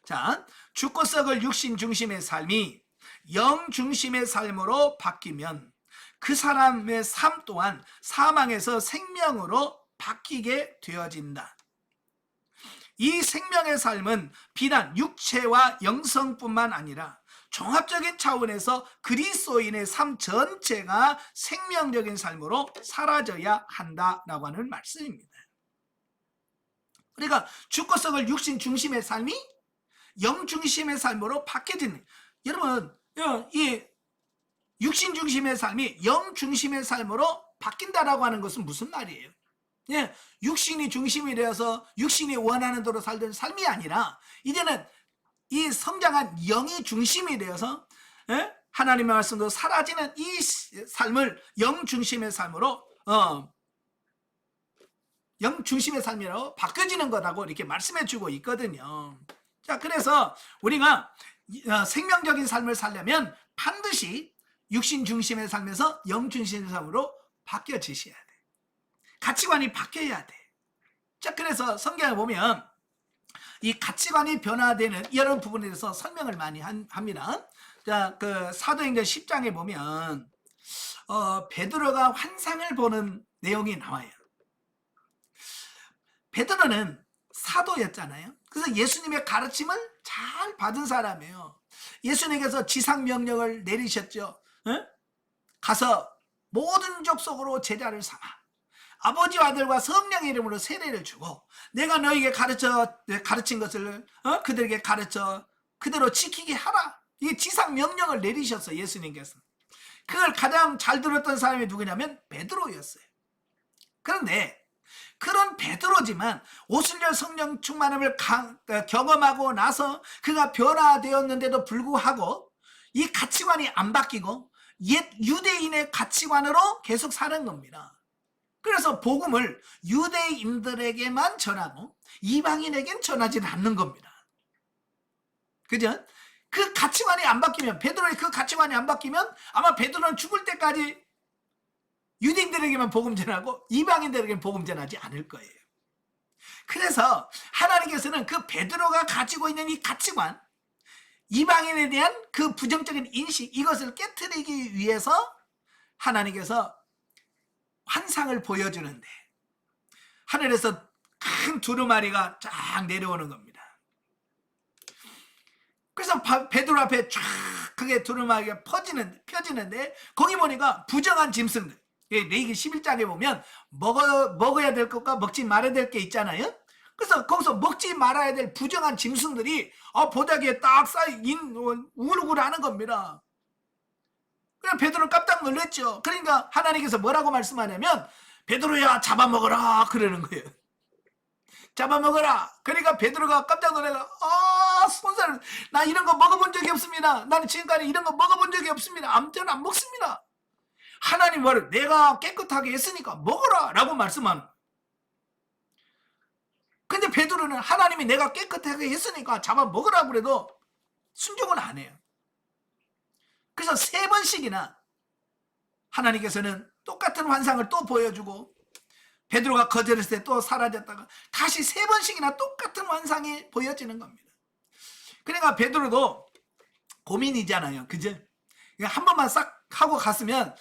자, 죽고 썩을 육신 중심의 삶이 영 중심의 삶으로 바뀌면 그 사람의 삶 또한 사망에서 생명으로 바뀌게 되어진다. 이 생명의 삶은 비단 육체와 영성뿐만 아니라 종합적인 차원에서 그리스도인의 삶 전체가 생명적인 삶으로 사라져야 한다라고 하는 말씀입니다. 그러니까 죽고 썩을 육신 중심의 삶이 영 중심의 삶으로 바뀌어지는, 여러분 이 육신 중심의 삶이 영 중심의 삶으로 바뀐다라고 하는 것은 무슨 말이에요? 예, 육신이 중심이 되어서 육신이 원하는 대로 살던 삶이 아니라 이제는 이 성장한 영이 중심이 되어서 하나님의 말씀도 사라지는 이 삶을 영 중심의 삶으로 영 중심의 삶으로 바뀌어지는 거라고 이렇게 말씀해 주고 있거든요. 자, 그래서 우리가 생명적인 삶을 살려면 반드시 육신 중심의 삶에서 영 중심의 삶으로 바뀌어지셔야 돼. 가치관이 바뀌어야 돼. 자, 그래서 성경에 보면 이 가치관이 변화되는 이런 부분에 대해서 설명을 많이 합니다. 자, 그 사도행전 10장에 보면 베드로가 환상을 보는 내용이 나와요. 베드로는 사도였잖아요. 그래서 예수님의 가르침을 잘 받은 사람이에요. 예수님께서 지상 명령을 내리셨죠. 응? 가서 모든 족속으로 제자를 삼아 아버지와 아들과 성령의 이름으로 세례를 주고 내가 너에게 가르친 것을 그들에게 가르쳐 그대로 지키게 하라. 이게 지상 명령을 내리셨어요. 예수님께서. 그걸 가장 잘 들었던 사람이 누구냐면 베드로였어요. 그런데 그런 베드로지만 오순절 성령 충만함을 경험하고 나서 그가 변화되었는데도 불구하고 이 가치관이 안 바뀌고 옛 유대인의 가치관으로 계속 사는 겁니다. 그래서 복음을 유대인들에게만 전하고 이방인에겐 전하지는 않는 겁니다. 그죠? 그 가치관이 안 바뀌면, 베드로의 그 가치관이 안 바뀌면 아마 베드로는 죽을 때까지 유대인들에게만 복음 전하고 이방인들에게는 복음 전하지 않을 거예요. 그래서 하나님께서는 그 베드로가 가지고 있는 이 가치관, 이방인에 대한 그 부정적인 인식, 이것을 깨트리기 위해서 하나님께서 환상을 보여주는데 하늘에서 큰 두루마리가 쫙 내려오는 겁니다. 그래서 베드로 앞에 쫙 크게 두루마리가 펴지는데 거기 보니까 부정한 짐승들, 레위기 11장에 보면 먹어야 될 것과 먹지 말아야 될 게 있잖아요. 그래서 거기서 먹지 말아야 될 부정한 짐승들이 보자기에 딱 쌓여 우글우글 하는 겁니다. 그냥 베드로는 깜짝 놀랐죠. 그러니까 하나님께서 뭐라고 말씀하냐면 베드로야 잡아먹어라 그러는 거예요. 잡아먹어라. 그러니까 베드로가 깜짝 놀라서 손살, 나 이런 거 먹어본 적이 없습니다. 나는 지금까지 이런 거 먹어본 적이 없습니다. 아무튼 안 먹습니다. 하나님 말을 내가 깨끗하게 했으니까 먹어라 라고 말씀하는. 근데 베드로는 하나님이 내가 깨끗하게 했으니까 잡아먹으라 그래도 순종을 안 해요. 그래서 3번씩이나 하나님께서는 똑같은 환상을 또 보여주고 베드로가 거절했을 때 또 사라졌다가 다시 3번씩이나 똑같은 환상이 보여지는 겁니다. 그러니까 베드로도 고민이잖아요. 그죠? 한 번만 싹 하고 갔으면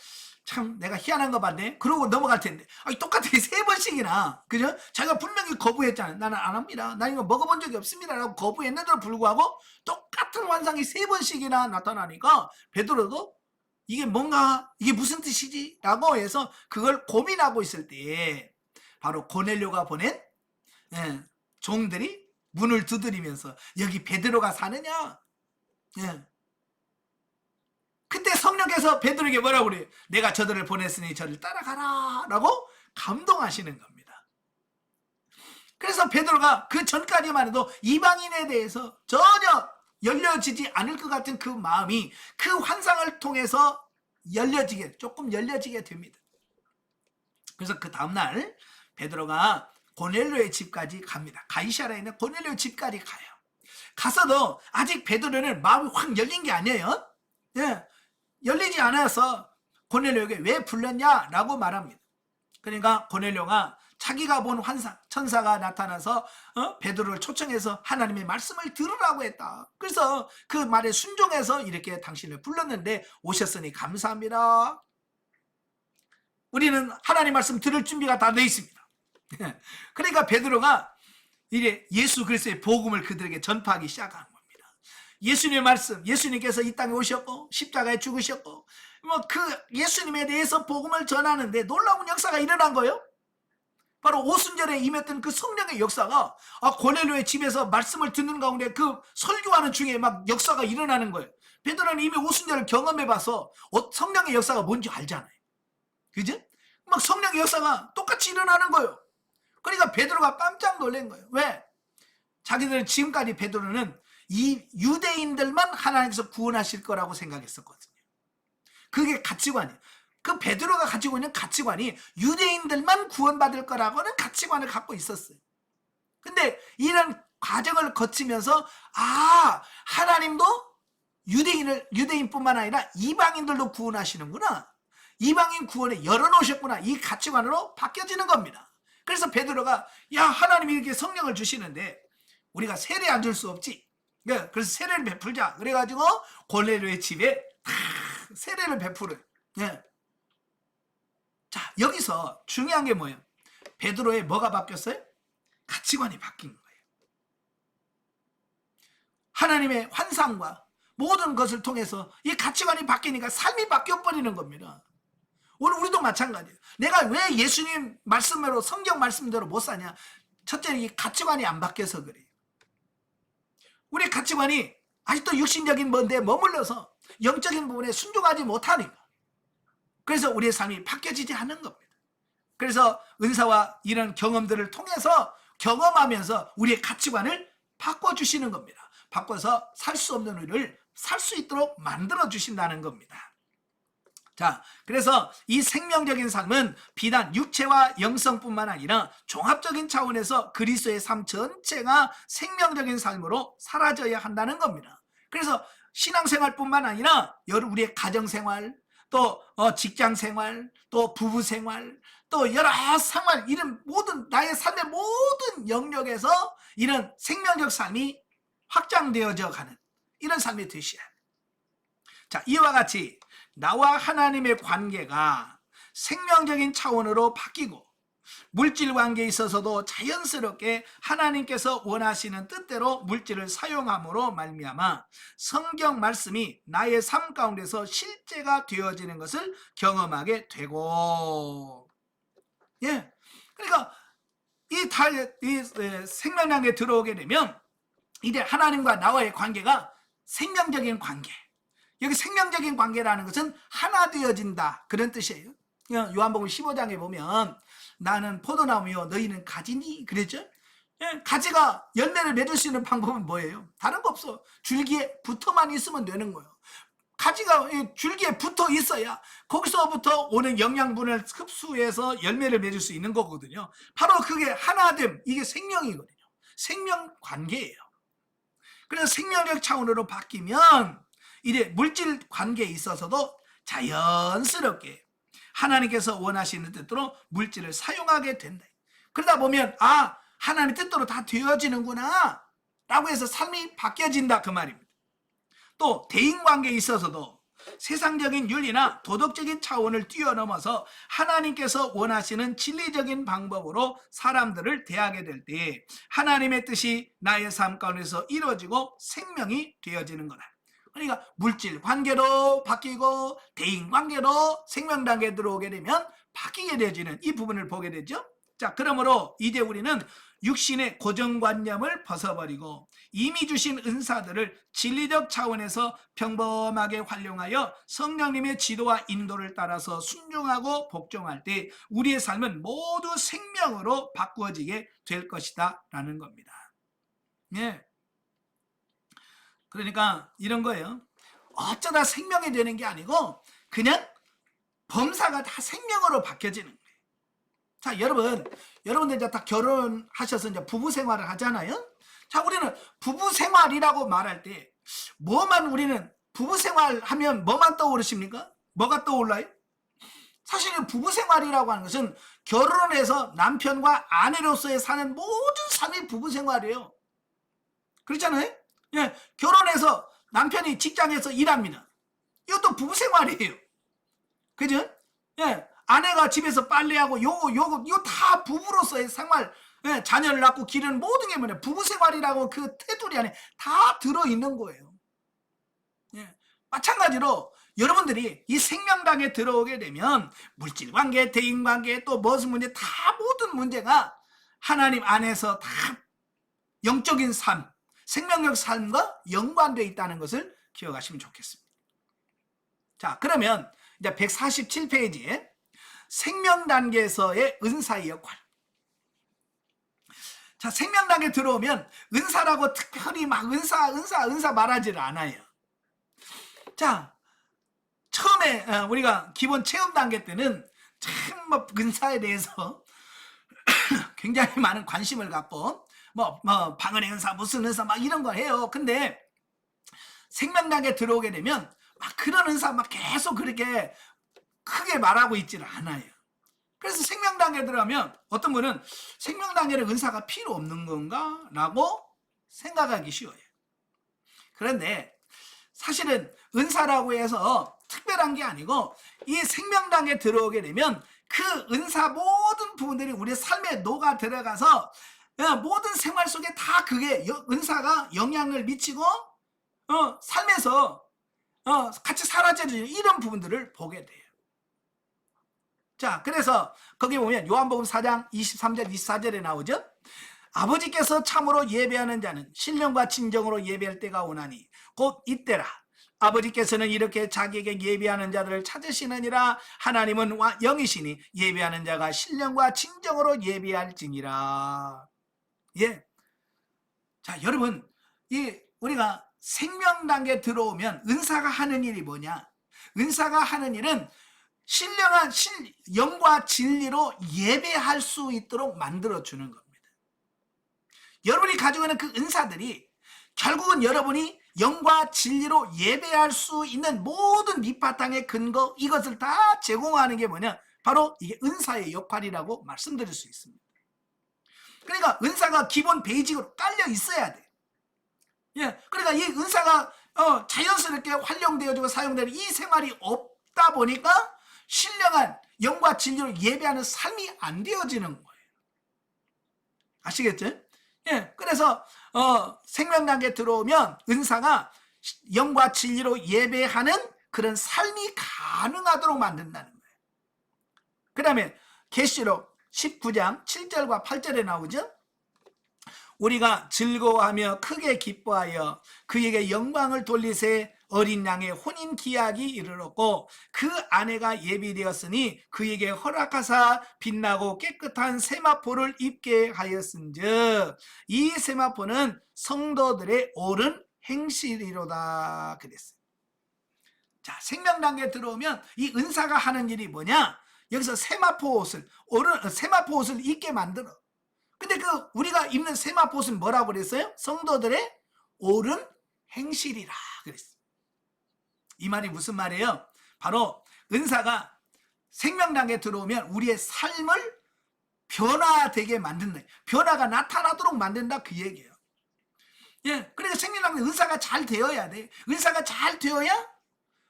참 내가 희한한 거 봤네 그러고 넘어갈 텐데 똑같이 3번씩이나, 그죠? 자기가 분명히 거부했잖아요. 나는 안 합니다. 나 이거 먹어본 적이 없습니다 라고 거부했는데도 불구하고 똑같은 환상이 3번씩이나 나타나니까 베드로도 이게 뭔가, 이게 무슨 뜻이지? 라고 해서 그걸 고민하고 있을 때 바로 고넬료가 보낸 종들이 문을 두드리면서 여기 베드로가 사느냐? 그때 성령께서 베드로에게 뭐라고 그래요? 내가 저들을 보냈으니 저를 따라가라 라고 감동하시는 겁니다. 그래서 베드로가 그 전까지만 해도 이방인에 대해서 전혀 열려지지 않을 것 같은 그 마음이 그 환상을 통해서 조금 열려지게 됩니다. 그래서 그 다음날 베드로가 고넬료의 집까지 갑니다. 가이사랴에 있는 고넬료 집까지 가요. 가서도 아직 베드로는 마음이 확 열린 게 아니에요. 열리지 않아서 고넬료에게 왜 불렀냐라고 말합니다. 그러니까 고넬료가 자기가 본 환상, 천사가 나타나서 베드로를 초청해서 하나님의 말씀을 들으라고 했다. 그래서 그 말에 순종해서 이렇게 당신을 불렀는데 오셨으니 감사합니다. 우리는 하나님 말씀 들을 준비가 다 돼 있습니다. 그러니까 베드로가 이제 예수 그리스도의 복음을 그들에게 전파하기 시작한 겁니다. 예수님의 말씀, 예수님께서 이 땅에 오셨고 십자가에 죽으셨고 그 예수님에 대해서 복음을 전하는데 놀라운 역사가 일어난 거예요. 바로 오순절에 임했던 그 성령의 역사가 고넬료의 집에서 말씀을 듣는 가운데 그 설교하는 중에 막 역사가 일어나는 거예요. 베드로는 이미 오순절을 경험해봐서 성령의 역사가 뭔지 알잖아요. 그죠? 막 성령의 역사가 똑같이 일어나는 거예요. 그러니까 베드로가 깜짝 놀란 거예요. 왜? 자기들은 지금까지 베드로는 이 유대인들만 하나님께서 구원하실 거라고 생각했었거든요. 그게 가치관이에요. 그 베드로가 가지고 있는 가치관이 유대인들만 구원받을 거라고는 가치관을 갖고 있었어요. 근데 이런 과정을 거치면서 하나님도 유대인뿐만 아니라 이방인들도 구원하시는구나, 이방인 구원에 열어놓으셨구나, 이 가치관으로 바뀌어지는 겁니다. 그래서 베드로가 야, 하나님이 이렇게 성령을 주시는데 우리가 세례 안 줄 수 없지. 그래서 세례를 베풀자. 그래가지고 고넬료의 집에 세례를 베풀어요. 예. 자, 여기서 중요한 게 뭐예요? 베드로의 뭐가 바뀌었어요? 가치관이 바뀐 거예요. 하나님의 환상과 모든 것을 통해서 이 가치관이 바뀌니까 삶이 바뀌어버리는 겁니다. 오늘 우리도 마찬가지예요. 내가 왜 예수님 말씀대로, 성경 말씀대로 못 사냐? 첫째는 이 가치관이 안 바뀌어서 그래요. 우리 가치관이 아직도 육신적인 뭔데 머물러서 영적인 부분에 순종하지 못하니까, 그래서 우리의 삶이 바뀌어지지 않는 겁니다. 그래서 은사와 이런 경험들을 통해서 경험하면서 우리의 가치관을 바꿔주시는 겁니다. 바꿔서 살 수 없는 우리를 살 수 있도록 만들어 주신다는 겁니다. 자, 그래서 이 생명적인 삶은 비단 육체와 영성뿐만 아니라 종합적인 차원에서 그리스도의 삶 전체가 생명적인 삶으로 사라져야 한다는 겁니다. 그래서 신앙생활뿐만 아니라 우리의 가정생활, 또 직장생활, 또 부부생활, 또 여러 생활, 이런 모든 나의 삶의 모든 영역에서 이런 생명적 삶이 확장되어져 가는 이런 삶이 되셔야 합니다. 자, 이와 같이 나와 하나님의 관계가 생명적인 차원으로 바뀌고 물질 관계에 있어서도 자연스럽게 하나님께서 원하시는 뜻대로 물질을 사용함으로 말미암아 성경 말씀이 나의 삶 가운데서 실제가 되어지는 것을 경험하게 되고, 예, 그러니까 이 생명량에 들어오게 되면 이제 하나님과 나와의 관계가 생명적인 관계, 여기 생명적인 관계라는 것은 하나 되어진다, 그런 뜻이에요. 요한복음 15장에 보면 나는 포도나무요 너희는 가지니 그랬죠. 예, 가지가 열매를 맺을 수 있는 방법은 뭐예요? 다른 거 없어. 줄기에 붙어만 있으면 되는 거예요. 가지가 줄기에 붙어 있어야 거기서부터 오는 영양분을 흡수해서 열매를 맺을 수 있는 거거든요. 바로 그게 하나됨, 이게 생명이거든요. 생명 관계예요. 그래서 생명력 차원으로 바뀌면 이제 물질 관계에 있어서도 자연스럽게 하나님께서 원하시는 뜻대로 물질을 사용하게 된다. 그러다 보면 하나님 뜻대로 다 되어지는구나 라고 해서 삶이 바뀌어진다, 그 말입니다. 또 대인관계에 있어서도 세상적인 윤리나 도덕적인 차원을 뛰어넘어서 하나님께서 원하시는 진리적인 방법으로 사람들을 대하게 될 때 하나님의 뜻이 나의 삶 가운데서 이루어지고 생명이 되어지는 거다. 그러니까 물질 관계로 바뀌고 대인 관계로 생명 단계에 들어오게 되면 바뀌게 되어지는 이 부분을 보게 되죠. 자, 그러므로 이제 우리는 육신의 고정관념을 벗어버리고 이미 주신 은사들을 진리적 차원에서 평범하게 활용하여 성령님의 지도와 인도를 따라서 순종하고 복종할 때 우리의 삶은 모두 생명으로 바꾸어지게 될 것이다 라는 겁니다. 예. 그러니까 이런 거예요. 어쩌다 생명이 되는 게 아니고 그냥 범사가 다 생명으로 바뀌어지는 거예요. 자, 여러분들 이제 다 결혼하셔서 이제 부부 생활을 하잖아요. 자, 우리는 부부 생활이라고 말할 때 우리는 부부 생활 하면 뭐만 떠오르십니까? 뭐가 떠올라요? 사실은 부부 생활이라고 하는 것은 결혼해서 남편과 아내로서의 사는 모든 삶이 부부 생활이에요. 그렇잖아요? 예, 결혼해서 남편이 직장에서 일합니다. 이것도 부부 생활이에요. 그죠? 예, 아내가 집에서 빨래하고 이거 다 부부로서의 생활, 예, 자녀를 낳고 기르는 모든 게 뭐냐, 부부 생활이라고 그 테두리 안에 다 들어있는 거예요. 예, 마찬가지로 여러분들이 이 생명당에 들어오게 되면 물질관계, 대인관계, 또 무슨 문제, 다 모든 문제가 하나님 안에서 다 영적인 삶, 생명력 삶과 연관되어 있다는 것을 기억하시면 좋겠습니다. 자, 그러면 이제 147페이지에 생명 단계에서의 은사의 역할. 자, 생명 단계 들어오면 은사라고 특별히 막 은사 말하지를 않아요. 자, 처음에 우리가 기본 체험 단계 때는 참 뭐 은사에 대해서 굉장히 많은 관심을 갖고 방언의 은사, 무슨 은사 막 이런 거 해요. 근데 생명당에 들어오게 되면 막 그런 은사 막 계속 그렇게 크게 말하고 있지는 않아요. 그래서 생명단계에 들어가면 어떤 분은 생명단계는 은사가 필요 없는 건가? 라고 생각하기 쉬워요. 그런데 사실은 은사라고 해서 특별한 게 아니고 이 생명단계에 들어오게 되면 그 은사 모든 부분들이 우리 삶에 녹아 들어가서 모든 생활 속에 다 그게 은사가 영향을 미치고 삶에서 같이 사라지는 이런 부분들을 보게 돼요. 자, 그래서 거기 보면 요한복음 4장 23절 24절에 나오죠. 아버지께서 참으로 예배하는 자는 신령과 진정으로 예배할 때가 오나니 곧 이때라. 아버지께서는 이렇게 자기에게 예배하는 자들을 찾으시느니라. 하나님은 영이시니 예배하는 자가 신령과 진정으로 예배할지니라. 예. 자, 여러분, 우리가 생명 단계에 들어오면 은사가 하는 일이 뭐냐? 은사가 하는 일은 신령한 영과 진리로 예배할 수 있도록 만들어 주는 겁니다. 여러분이 가지고 있는 그 은사들이 결국은 여러분이 영과 진리로 예배할 수 있는 모든 밑바탕의 근거, 이것을 다 제공하는 게 뭐냐? 바로 이게 은사의 역할이라고 말씀드릴 수 있습니다. 그러니까 은사가 기본 베이직으로 깔려 있어야 돼. 예, 그러니까 이 은사가 자연스럽게 활용되어지고 사용되는 이 생활이 없다 보니까 신령한 영과 진리로 예배하는 삶이 안 되어지는 거예요. 아시겠죠? 예, 그래서 생명 단계에 들어오면 은사가 영과 진리로 예배하는 그런 삶이 가능하도록 만든다는 거예요. 그 다음에 계시록 19장 7절과 8절에 나오죠. 우리가 즐거워하며 크게 기뻐하여 그에게 영광을 돌리세. 어린 양의 혼인 기약이 이르렀고 그 아내가 예비되었으니 그에게 허락하사 빛나고 깨끗한 세마포를 입게 하였은즉 이 세마포는 성도들의 옳은 행실이로다 그랬어요. 자, 생명 단계에 들어오면 이 은사가 하는 일이 뭐냐? 여기서 세마포 옷을 입게 만들어. 근데 우리가 입는 세마포 옷은 뭐라고 그랬어요? 성도들의 옳은 행실이라 그랬어요. 이 말이 무슨 말이에요? 바로 은사가 생명 단계에 들어오면 우리의 삶을 변화되게 만든다. 변화가 나타나도록 만든다 그 얘기예요. 예, 그러니까 생명 단계 은사가 잘 되어야 돼. 은사가 잘 되어야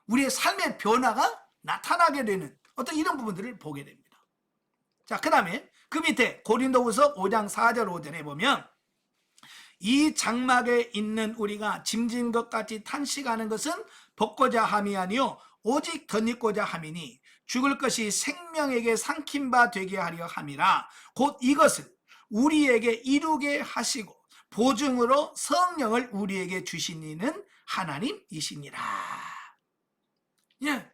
우리의 삶의 변화가 나타나게 되는 어떤 이런 부분들을 보게 됩니다. 자, 그 다음에 그 밑에 고린도후서 5장 4절 5절에 보면 이 장막에 있는 우리가 짐진 것 같이 탄식하는 것은 벗고자 함이 아니요 오직 덧입고자 함이니 죽을 것이 생명에게 삼킨 바 되게 하려 함이라. 곧 이것을 우리에게 이루게 하시고 보증으로 성령을 우리에게 주신 이는 하나님이시니라. 예.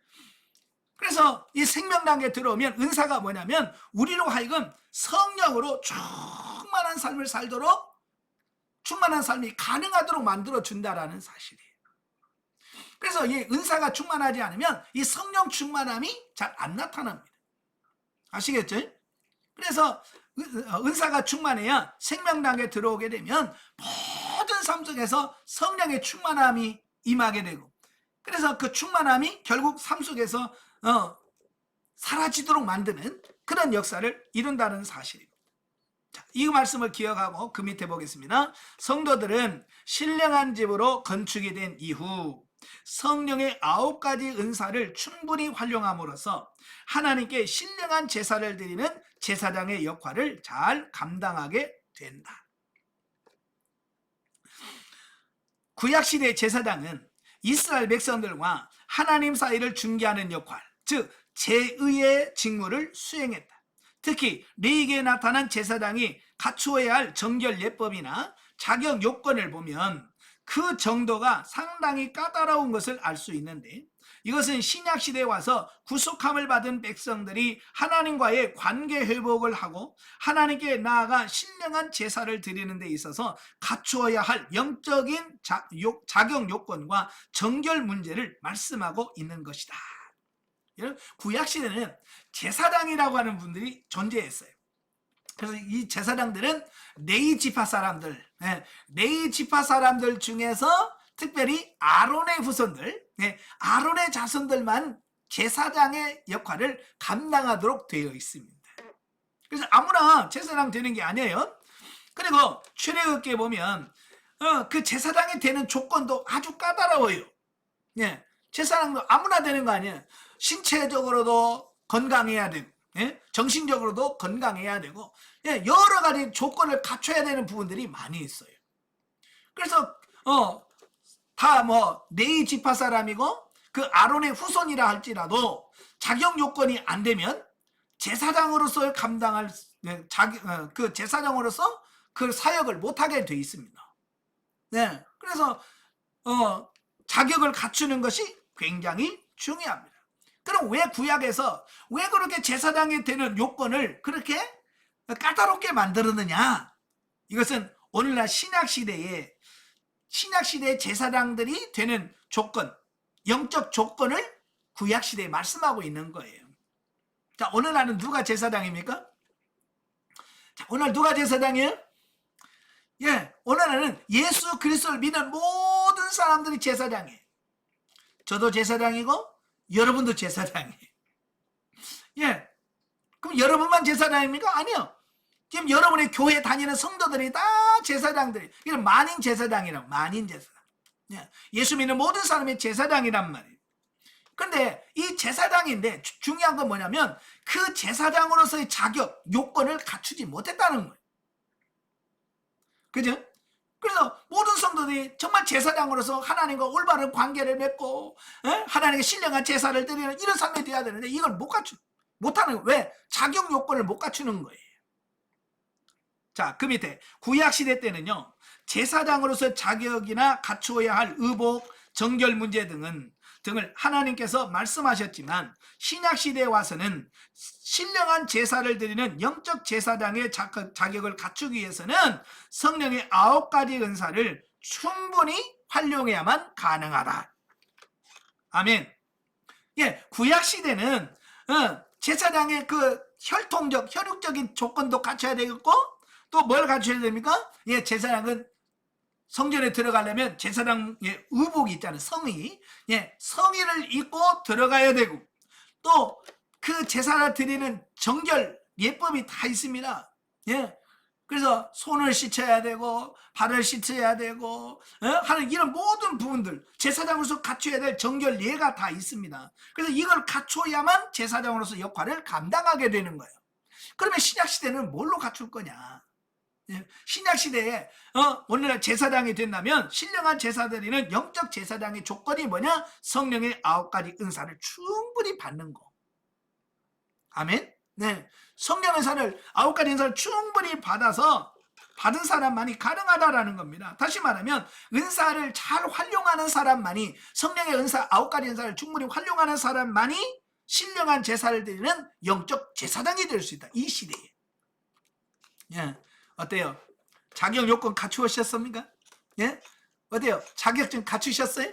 그래서 이 생명 단계에 들어오면 은사가 뭐냐면 우리로 하여금 성령으로 충만한 삶을 살도록 충만한 삶이 가능하도록 만들어준다라는 사실이에요. 그래서 이 은사가 충만하지 않으면 이 성령 충만함이 잘 안 나타납니다. 아시겠죠? 그래서 은사가 충만해야 생명 단계에 들어오게 되면 모든 삶 속에서 성령의 충만함이 임하게 되고 그래서 그 충만함이 결국 삶 속에서 사라지도록 만드는 그런 역사를 이룬다는 사실입니다. 자, 이 말씀을 기억하고 그 밑에 보겠습니다. 성도들은 신령한 집으로 건축이 된 이후 성령의 9가지 은사를 충분히 활용함으로써 하나님께 신령한 제사를 드리는 제사장의 역할을 잘 감당하게 된다. 구약시대 제사장은 이스라엘 백성들과 하나님 사이를 중개하는 역할, 즉 제의의 직무를 수행했다. 특히 레위기에 나타난 제사장이 갖추어야 할 정결 예법이나 자격 요건을 보면 그 정도가 상당히 까다로운 것을 알 수 있는데 이것은 신약시대에 와서 구속함을 받은 백성들이 하나님과의 관계 회복을 하고 하나님께 나아가 신령한 제사를 드리는 데 있어서 갖추어야 할 영적인 자격 요건과 정결 문제를 말씀하고 있는 것이다. 구약시대는 제사장이라고 하는 분들이 존재했어요. 그래서 이 제사장들은 레위 지파 사람들, 레위 지파 사람들 중에서 특별히 아론의 후손들, 아론의 자손들만 제사장의 역할을 감당하도록 되어 있습니다. 그래서 아무나 제사장 되는 게 아니에요. 그리고 출애굽기에 보면 그 제사장이 되는 조건도 아주 까다로워요. 예, 제사장도 아무나 되는 거 아니에요. 신체적으로도 건강해야 되고, 예? 정신적으로도 건강해야 되고, 예, 여러 가지 조건을 갖춰야 되는 부분들이 많이 있어요. 그래서 다 뭐 레위 지파 사람이고 그 아론의 후손이라 할지라도 자격 요건이 안 되면 제사장으로서 감당할 그 제사장으로서 그 사역을 못하게 돼 있습니다. 네, 그래서 자격을 갖추는 것이 굉장히 중요합니다. 그럼 왜 구약에서 왜 그렇게 제사장이 되는 요건을 그렇게 까다롭게 만들었느냐? 이것은 오늘날 신약시대의 제사장들이 되는 조건, 영적 조건을 구약시대에 말씀하고 있는 거예요. 자, 오늘날은 누가 제사장입니까? 자, 오늘 누가 제사장이에요? 예, 오늘날은 예수 그리스도를 믿는 모든 사람들이 제사장이에요. 저도 제사장이고 여러분도 제사장이에요. 예, 그럼 여러분만 제사장입니까? 아니요. 지금 여러분의 교회 다니는 성도들이 다 제사장들이, 이런 만인 제사장이라고, 만인 제사장. 예, 예수 믿는 모든 사람이 제사장이란 말이에요. 그런데 이 제사장인데 중요한 건 뭐냐면 그 제사장으로서의 자격, 요건을 갖추지 못했다는 거예요. 그죠? 그래서 모든 성도들이 정말 제사장으로서 하나님과 올바른 관계를 맺고 하나님께 신령한 제사를 드리는 이런 삶이 돼야 되는데 이걸 못하는 거예요. 왜? 자격 요건을 못 갖추는 거예요. 자, 그 밑에 구약시대 때는요, 제사장으로서 자격이나 갖추어야 할 의복, 정결 문제 등을 하나님께서 말씀하셨지만 신약시대에 와서는 신령한 제사를 드리는 영적 제사장의 자격을 갖추기 위해서는 성령의 9가지 은사를 충분히 활용해야만 가능하다. 아멘. 예, 구약시대는 제사장의 그 혈육적인 조건도 갖춰야 되겠고 또 뭘 갖춰야 됩니까? 예, 제사장은 성전에 들어가려면 제사장의 의복이 있잖아요. 성의. 예, 성의를 입고 들어가야 되고 또 그 제사를 드리는 정결 예법이 다 있습니다. 예. 그래서 손을 씻어야 되고 발을 씻어야 되고 하는 이런 모든 부분들 제사장으로서 갖춰야 될 정결 예가 다 있습니다. 그래서 이걸 갖춰야만 제사장으로서 역할을 감당하게 되는 거예요. 그러면 신약시대는 뭘로 갖출 거냐? 신약시대에 오늘날 제사장이 된다면 신령한 제사드리는 영적 제사장의 조건이 뭐냐? 성령의 9가지 은사를 충분히 받는 거. 아멘. 네, 성령 은사를 9가지 은사를 충분히 받아서 받은 사람만이 가능하다라는 겁니다. 다시 말하면 은사를 잘 활용하는 사람만이, 성령의 은사 9가지 은사를 충분히 활용하는 사람만이 신령한 제사를 드리는 영적 제사장이 될 수 있다. 이 시대에. 예. 어때요? 자격 요건 갖추셨습니까? 예? 어때요? 자격증 갖추셨어요?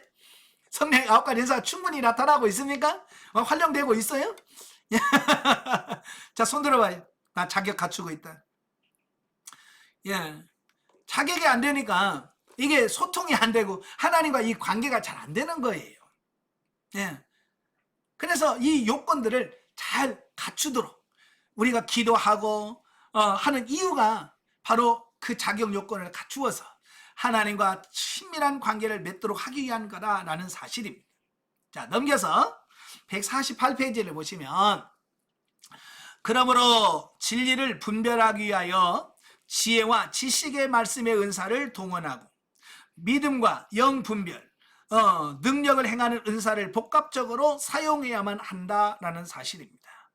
성령의 9가지 은사가 충분히 나타나고 있습니까? 활용되고 있어요? 자, 손 들어봐요. 나 자격 갖추고 있다. 예. 자격이 안 되니까 이게 소통이 안 되고 하나님과 이 관계가 잘 안 되는 거예요. 예. 그래서 이 요건들을 잘 갖추도록 우리가 기도하고 하는 이유가 바로 그 자격 요건을 갖추어서 하나님과 친밀한 관계를 맺도록 하기 위한 거다라는 사실입니다. 자, 넘겨서 148페이지를 보시면 그러므로 진리를 분별하기 위하여 지혜와 지식의 말씀의 은사를 동원하고 믿음과 영 분별, 능력을 행하는 은사를 복합적으로 사용해야만 한다라는 사실입니다.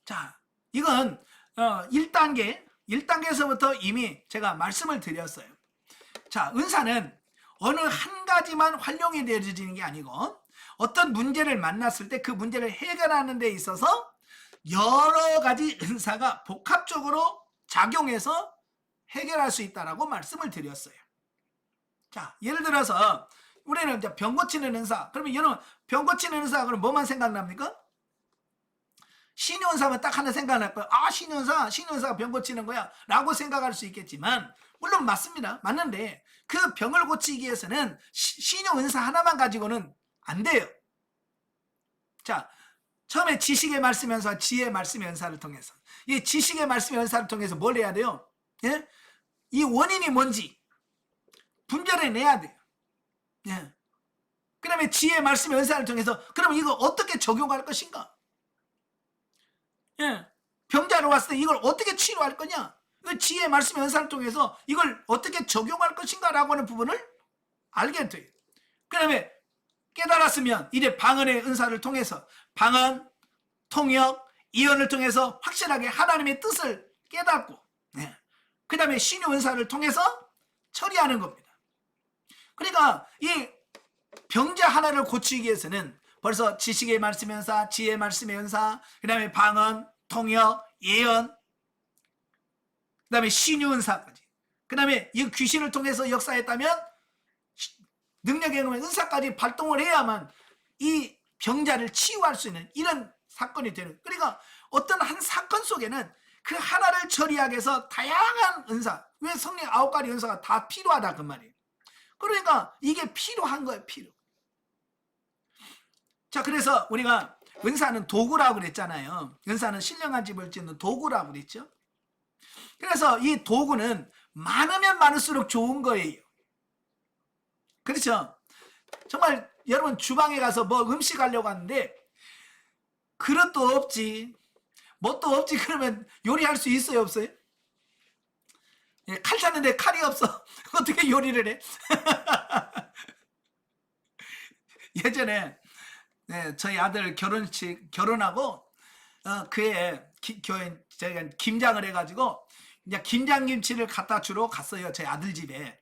자, 이건 1단계에서부터 이미 제가 말씀을 드렸어요. 자, 은사는 어느 한 가지만 활용이 되어지는 게 아니고 어떤 문제를 만났을 때 그 문제를 해결하는 데 있어서 여러 가지 은사가 복합적으로 작용해서 해결할 수 있다라고 말씀을 드렸어요. 자, 예를 들어서 우리는 이제 병 고치는 은사. 그러면 여러분 병 고치는 은사 그럼 뭐만 생각납니까? 신유은사면 딱 하나 생각날 거예요. 아, 신유은사가 병 고치는 거야 라고 생각할 수 있겠지만 물론 맞습니다. 맞는데 그 병을 고치기 위해서는 신유은사 하나만 가지고는 안 돼요. 자, 처음에 지식의 말씀 연사, 지혜의 말씀 연사를 통해서, 이 지식의 말씀 연사를 통해서 뭘 해야 돼요? 예? 이 원인이 뭔지 분별해내야 돼요. 예. 그 다음에 지혜의 말씀 연사를 통해서 그러면 이거 어떻게 적용할 것인가? 예. 병자로 왔을 때 이걸 어떻게 치료할 거냐? 지혜의 말씀 연사를 통해서 이걸 어떻게 적용할 것인가 라고 하는 부분을 알게 돼요. 그 다음에 깨달았으면 이제 방언의 은사를 통해서 방언, 통역, 이언을 통해서 확실하게 하나님의 뜻을 깨닫고, 네. 그 다음에 신유 은사를 통해서 처리하는 겁니다. 그러니까 이 병자 하나를 고치기 위해서는 벌써 지식의 말씀 연사, 지혜의 말씀의 연사, 그 다음에 방언, 통역, 예언, 그 다음에 신유 은사까지, 그 다음에 이 귀신을 통해서 역사했다면 능력의 은사까지 발동을 해야만 이 병자를 치유할 수 있는 이런 사건이 되는. 그러니까 어떤 한 사건 속에는 그 하나를 처리하기 위해서 다양한 은사, 왜 성령 9가지 은사가 다 필요하다 그 말이에요. 그러니까 이게 필요한 거예요, 필요. 자, 그래서 우리가 은사는 도구라고 그랬잖아요. 은사는 신령한 집을 짓는 도구라고 그랬죠. 그래서 이 도구는 많으면 많을수록 좋은 거예요. 그렇죠? 정말 여러분 주방에 가서 뭐 음식 하려고 하는데 그릇도 없지, 뭣도 없지, 그러면 요리할 수 있어요, 없어요? 예, 칼 찾는데 칼이 없어. 어떻게 요리를 해? 예전에 네, 저희 아들 결혼하고 그해 저희가 김장을 해가지고 이제 김장김치를 갖다 주러 갔어요. 저희 아들 집에.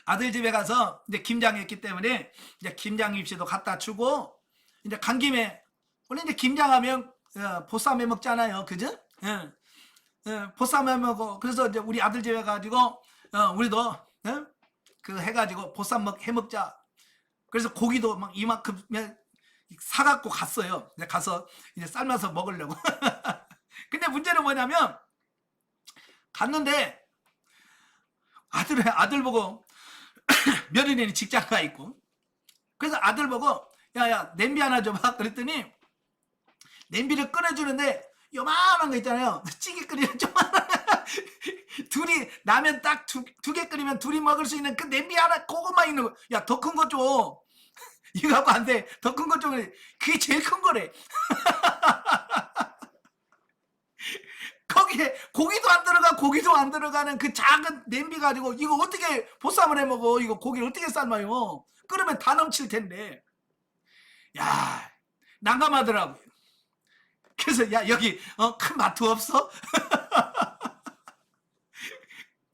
아들 집에 가서 이제 김장했기 때문에 이제 김장김치도 갖다 주고, 이제 간 김에 원래 이제 김장하면 보쌈 해 먹잖아요, 그죠? 보쌈 해 먹고, 그래서 이제 우리 아들 집에 가지고 우리도 그 해가지고 보쌈 해 먹자. 그래서 고기도 막 이만큼 사갖고 갔어요. 가서 이제 삶아서 먹으려고. 근데 문제는 뭐냐면 갔는데 아들 보고 며느리는 직장 가 있고, 그래서 아들 보고 야야 냄비 하나 줘봐 그랬더니 냄비를 꺼내주는데 요만한 거 있잖아요, 찌개 끓이는 조만한 둘이 라면 딱 두 개 끓이면 둘이 먹을 수 있는 그 냄비 하나, 그것만 있는 거. 야, 더 큰 거 줘. 이거 갖고 안 돼. 더 큰 거 줘. 그게 제일 큰 거래. 거기에 고기도 안 들어가는 그 작은 냄비 가지고 이거 어떻게 보쌈을 해 먹어? 이거 고기를 어떻게 삶아요? 끓으면 다 넘칠 텐데. 야, 난감하더라고요. 그래서 야, 여기 큰 마트 없어?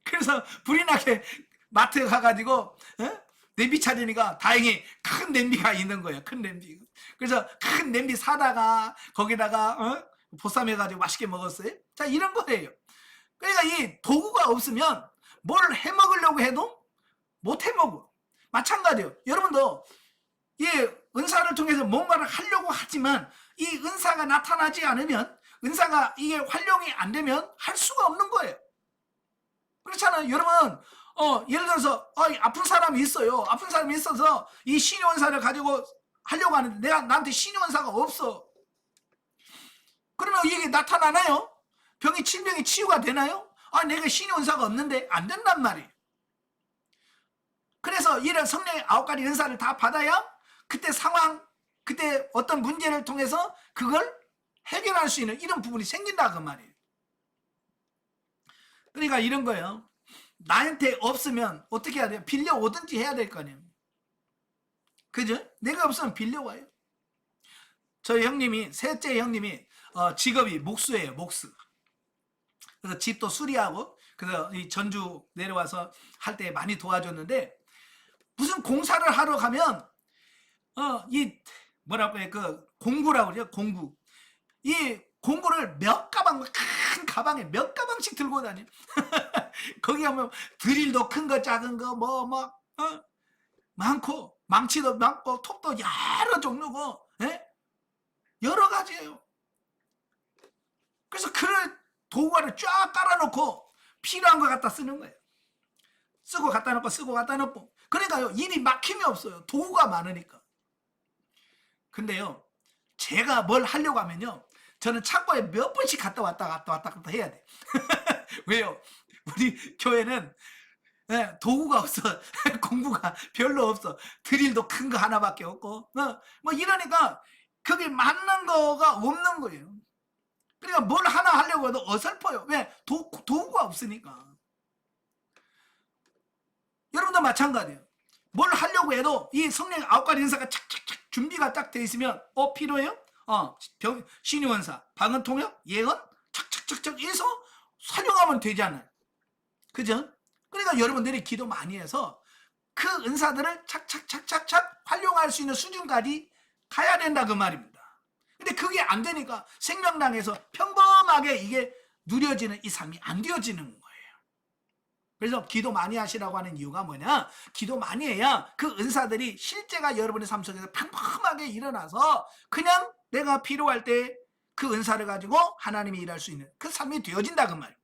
그래서 불이 나게 마트에 가가지고 냄비 찾으니까 다행히 큰 냄비가 있는 거예요. 큰 냄비. 그래서 큰 냄비 사다가 거기다가 보쌈 해가지고 맛있게 먹었어요. 자, 이런 거예요. 그러니까 이 도구가 없으면 뭘 해먹으려고 해도 못 해먹어. 마찬가지예요. 여러분도 이 은사를 통해서 뭔가를 하려고 하지만 이 은사가 나타나지 않으면, 은사가 이게 활용이 안 되면 할 수가 없는 거예요. 그렇잖아요. 여러분 예를 들어서 아픈 사람이 있어요. 아픈 사람이 있어서 이 신유원사를 가지고 하려고 하는데 나한테 신유원사가 없어. 그러면 이게 나타나나요? 질병이 치유가 되나요? 내가 신유원사가 없는데 안 된단 말이에요. 그래서 이런 성령의 9가지 은사를 다 받아야 그때 상황, 그때 어떤 문제를 통해서 그걸 해결할 수 있는 이런 부분이 생긴다 그 말이에요. 그러니까 이런 거예요. 나한테 없으면 어떻게 해야 돼요? 빌려오든지 해야 될 거 아니에요. 그죠? 내가 없으면 빌려와요. 저희 형님이, 셋째 형님이 직업이 목수예요, 목수. 그래서 집도 수리하고, 그래서 이 전주 내려와서 할 때 많이 도와줬는데, 무슨 공사를 하러 가면 이 뭐라고 해, 그 공구라고 그러죠, 공구. 이 공구를 몇 가방, 큰 가방에 몇 가방씩 들고 다녀. 거기 가면 드릴도 큰 거 작은 거 많고, 망치도 많고, 톱도 여러 종류고, 여러 가지예요. 그래서 그를 도구를 쫙 깔아놓고 필요한 거 갖다 쓰는 거예요. 쓰고 갖다 놓고 쓰고 갖다 놓고. 그러니까요, 일이 막힘이 없어요. 도구가 많으니까. 근데요, 제가 뭘 하려고 하면요, 저는 창고에 몇 번씩 갔다 왔다 해야 돼. 왜요? 우리 교회는 도구가 없어. 공부가 별로 없어. 드릴도 큰 거 하나밖에 없고, 뭐 이러니까 그게 맞는 거가 없는 거예요. 그러니까 뭘 하나 하려고 해도 어설퍼요. 왜? 도구가 없으니까. 여러분도 마찬가지예요. 뭘 하려고 해도 이 성령 9가지 은사가 착착착 준비가 딱 돼 있으면 필요해요? 신유원사, 방언통역, 예언 착착착착 해서 활용하면 되잖아요. 그죠? 그러니까 여러분들이 기도 많이 해서 그 은사들을 착착착착착 활용할 수 있는 수준까지 가야 된다 그 말입니다. 근데 그게 안 되니까 생명당에서 평범하게 이게 누려지는 이 삶이 안 되어지는 거예요. 그래서 기도 많이 하시라고 하는 이유가 뭐냐? 기도 많이 해야 그 은사들이 실제가 여러분의 삶 속에서 평범하게 일어나서 그냥 내가 필요할 때 그 은사를 가지고 하나님이 일할 수 있는 그 삶이 되어진다 그 말이에요.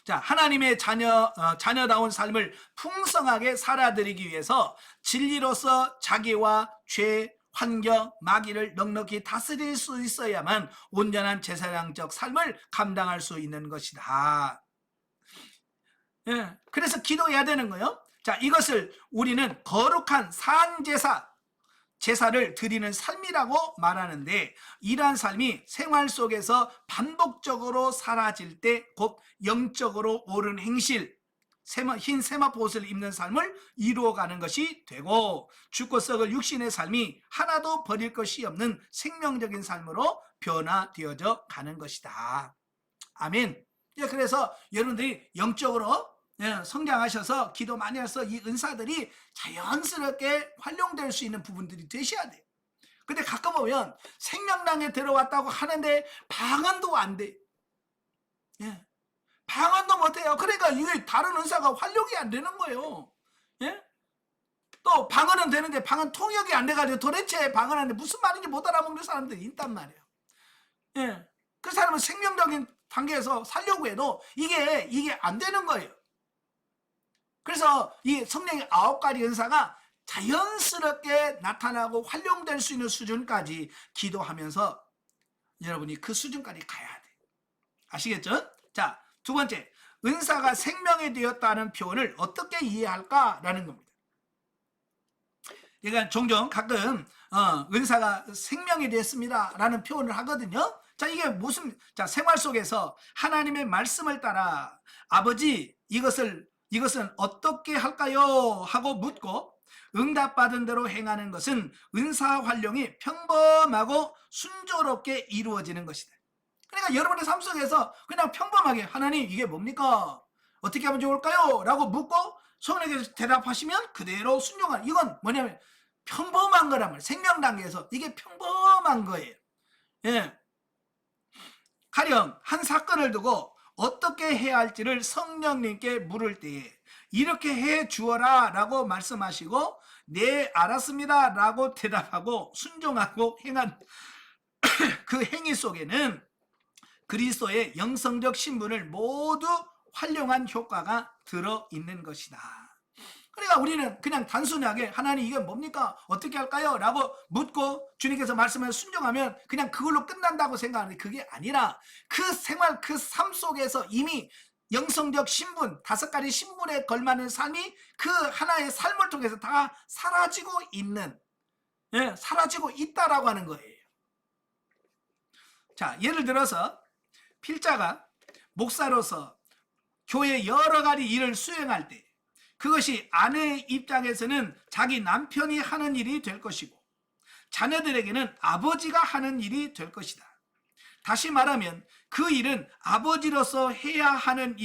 자, 하나님의 자녀다운 삶을 풍성하게 살아드리기 위해서 진리로서 자기와 죄, 환경, 마귀를 넉넉히 다스릴 수 있어야만 온전한 제사장적 삶을 감당할 수 있는 것이다. 그래서 기도해야 되는 거예요. 자, 이것을 우리는 거룩한 제사를 드리는 삶이라고 말하는데, 이러한 삶이 생활 속에서 반복적으로 사라질 때 곧 영적으로 옳은 행실, 흰 세마포옷을 입는 삶을 이루어가는 것이 되고, 죽고 썩을 육신의 삶이 하나도 버릴 것이 없는 생명적인 삶으로 변화되어져 가는 것이다. 아멘. 그래서 여러분들이 영적으로 성장하셔서 기도 많이 해서 이 은사들이 자연스럽게 활용될 수 있는 부분들이 되셔야 돼요. 근데 가끔 보면 생명당에 들어왔다고 하는데 방언도 안 돼. 방언도 못해요. 그러니까 이게 다른 은사가 활용이 안 되는 거예요. 또 방언은 되는데 방언 통역이 안 돼가지고 도대체 방언하는데 무슨 말인지 못 알아먹는 사람들이 있단 말이에요. 그 사람은 생명적인 단계에서 살려고 해도 이게 안 되는 거예요. 그래서 이 성령의 9가지 은사가 자연스럽게 나타나고 활용될 수 있는 수준까지 기도하면서 여러분이 그 수준까지 가야 돼. 아시겠죠? 자, 두 번째, 은사가 생명이 되었다는 표현을 어떻게 이해할까라는 겁니다. 그러니까 종종 가끔 은사가 생명이 됐습니다라는 표현을 하거든요. 자, 이게 무슨, 자, 생활 속에서 하나님의 말씀을 따라 아버지 이것은 어떻게 할까요? 하고 묻고 응답받은 대로 행하는 것은 은사 활용이 평범하고 순조롭게 이루어지는 것이다. 그러니까 여러분의 삶 속에서 그냥 평범하게 하나님 이게 뭡니까? 어떻게 하면 좋을까요? 라고 묻고 성령께서 대답하시면 그대로 순종하는, 이건 뭐냐면 평범한 거란 말이에요. 생명 단계에서 이게 평범한 거예요. 가령 한 사건을 두고 어떻게 해야 할지를 성령님께 물을 때에 이렇게 해 주어라 라고 말씀하시고 네 알았습니다 라고 대답하고 순종하고 행한 그 행위 속에는 그리스도의 영성적 신분을 모두 활용한 효과가 들어있는 것이다. 그러니까 우리는 그냥 단순하게 하나님 이게 뭡니까? 어떻게 할까요? 라고 묻고 주님께서 말씀을 순종하면 그냥 그걸로 끝난다고 생각하는데 그게 아니라 그 생활, 그 삶 속에서 이미 영성적 신분, 5가지 신분에 걸맞는 삶이 그 하나의 삶을 통해서 다 사라지고 있다라고 하는 거예요. 자, 예를 들어서 필자가 목사로서 교회 여러 가지 일을 수행할 때 그것이 아내의 입장에서는 자기 남편이 하는 일이 될 것이고 자녀들에게는 아버지가 하는 일이 될 것이다. 다시 말하면 그 일은 아버지로서 해야 하는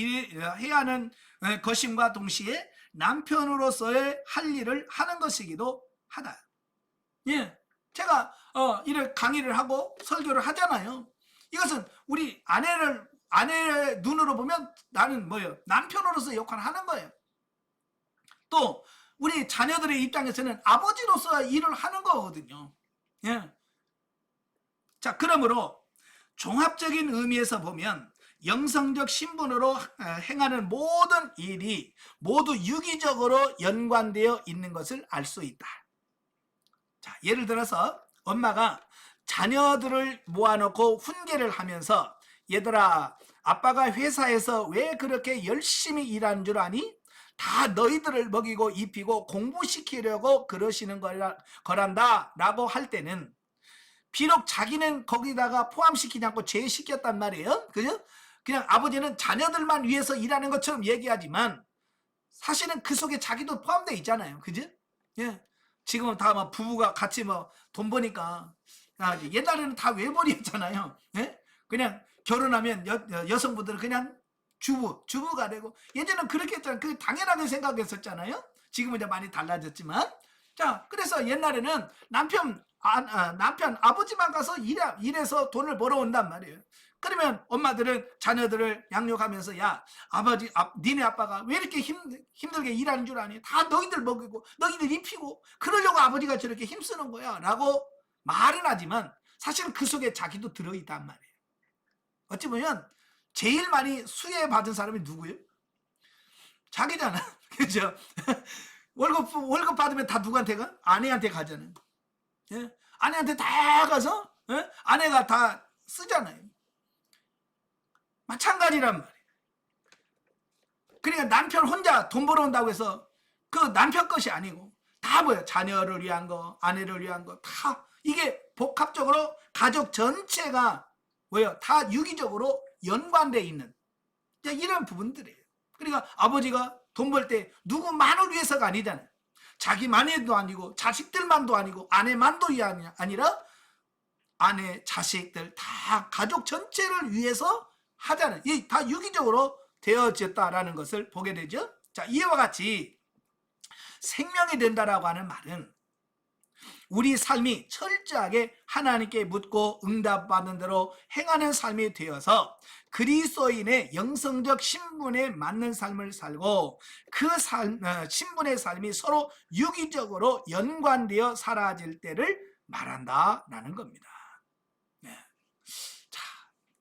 것임과 동시에 남편으로서의 할 일을 하는 것이기도 하다. 제가 이를 강의를 하고 설교를 하잖아요. 이것은 우리 아내의 눈으로 보면 나는 뭐예요? 남편으로서 역할을 하는 거예요. 또 우리 자녀들의 입장에서는 아버지로서 일을 하는 거거든요. 자, 그러므로 종합적인 의미에서 보면 영성적 신분으로 행하는 모든 일이 모두 유기적으로 연관되어 있는 것을 알 수 있다. 자, 예를 들어서 엄마가 자녀들을 모아놓고 훈계를 하면서 얘들아, 아빠가 회사에서 왜 그렇게 열심히 일하는 줄 아니? 다 너희들을 먹이고 입히고 공부시키려고 그러시는 거란다 라고 할 때는, 비록 자기는 거기다가 포함시키지 않고 제시켰단 말이에요. 그죠? 그냥 아버지는 자녀들만 위해서 일하는 것처럼 얘기하지만 사실은 그 속에 자기도 포함되어 있잖아요. 그죠? 예. 지금은 다 막 부부가 같이 뭐 돈 버니까, 옛날에는 다 외벌이였잖아요. 예? 그냥 결혼하면 여성분들은 그냥 주부가 되고, 예전엔 그렇게 했잖아요. 그 당연하게 생각했었잖아요. 지금은 이제 많이 달라졌지만. 자, 그래서 옛날에는 남편 아버지만 가서 일해서 돈을 벌어온단 말이에요. 그러면 엄마들은 자녀들을 양육하면서, 야, 니네 아빠가 왜 이렇게 힘들게 일하는 줄 아니? 다 너희들 먹이고 너희들 입히고 그러려고 아버지가 저렇게 힘쓰는 거야 라고 말은 하지만 사실은 그 속에 자기도 들어있단 말이에요. 어찌 보면 제일 많이 수혜받은 사람이 누구예요? 자기잖아. 그죠? 월급 받으면 다 누구한테 가? 아내한테 가잖아요. 예? 아내한테 다 가서, 예? 아내가 다 쓰잖아요. 마찬가지란 말이에요. 그러니까 남편 혼자 돈 벌어온다고 해서 그 남편 것이 아니고 다 뭐예요? 자녀를 위한 거, 아내를 위한 거, 다 이게 복합적으로 가족 전체가 뭐예요? 다 유기적으로 연관되어 있는 이런 부분들이에요. 그러니까 아버지가 돈 벌 때 누구만을 위해서가 아니잖아요. 자기만도 아니고 자식들만도 아니고 아내만도 아니라 아내, 자식들 다 가족 전체를 위해서 하잖아요. 이 다 유기적으로 되어졌다라는 것을 보게 되죠. 자, 이와 같이 생명이 된다라고 하는 말은 우리 삶이 철저하게 하나님께 묻고 응답받는 대로 행하는 삶이 되어서 그리스도인의 영성적 신분에 맞는 삶을 살고 그 신분의 삶이 서로 유기적으로 연관되어 사라질 때를 말한다라는 겁니다. 네.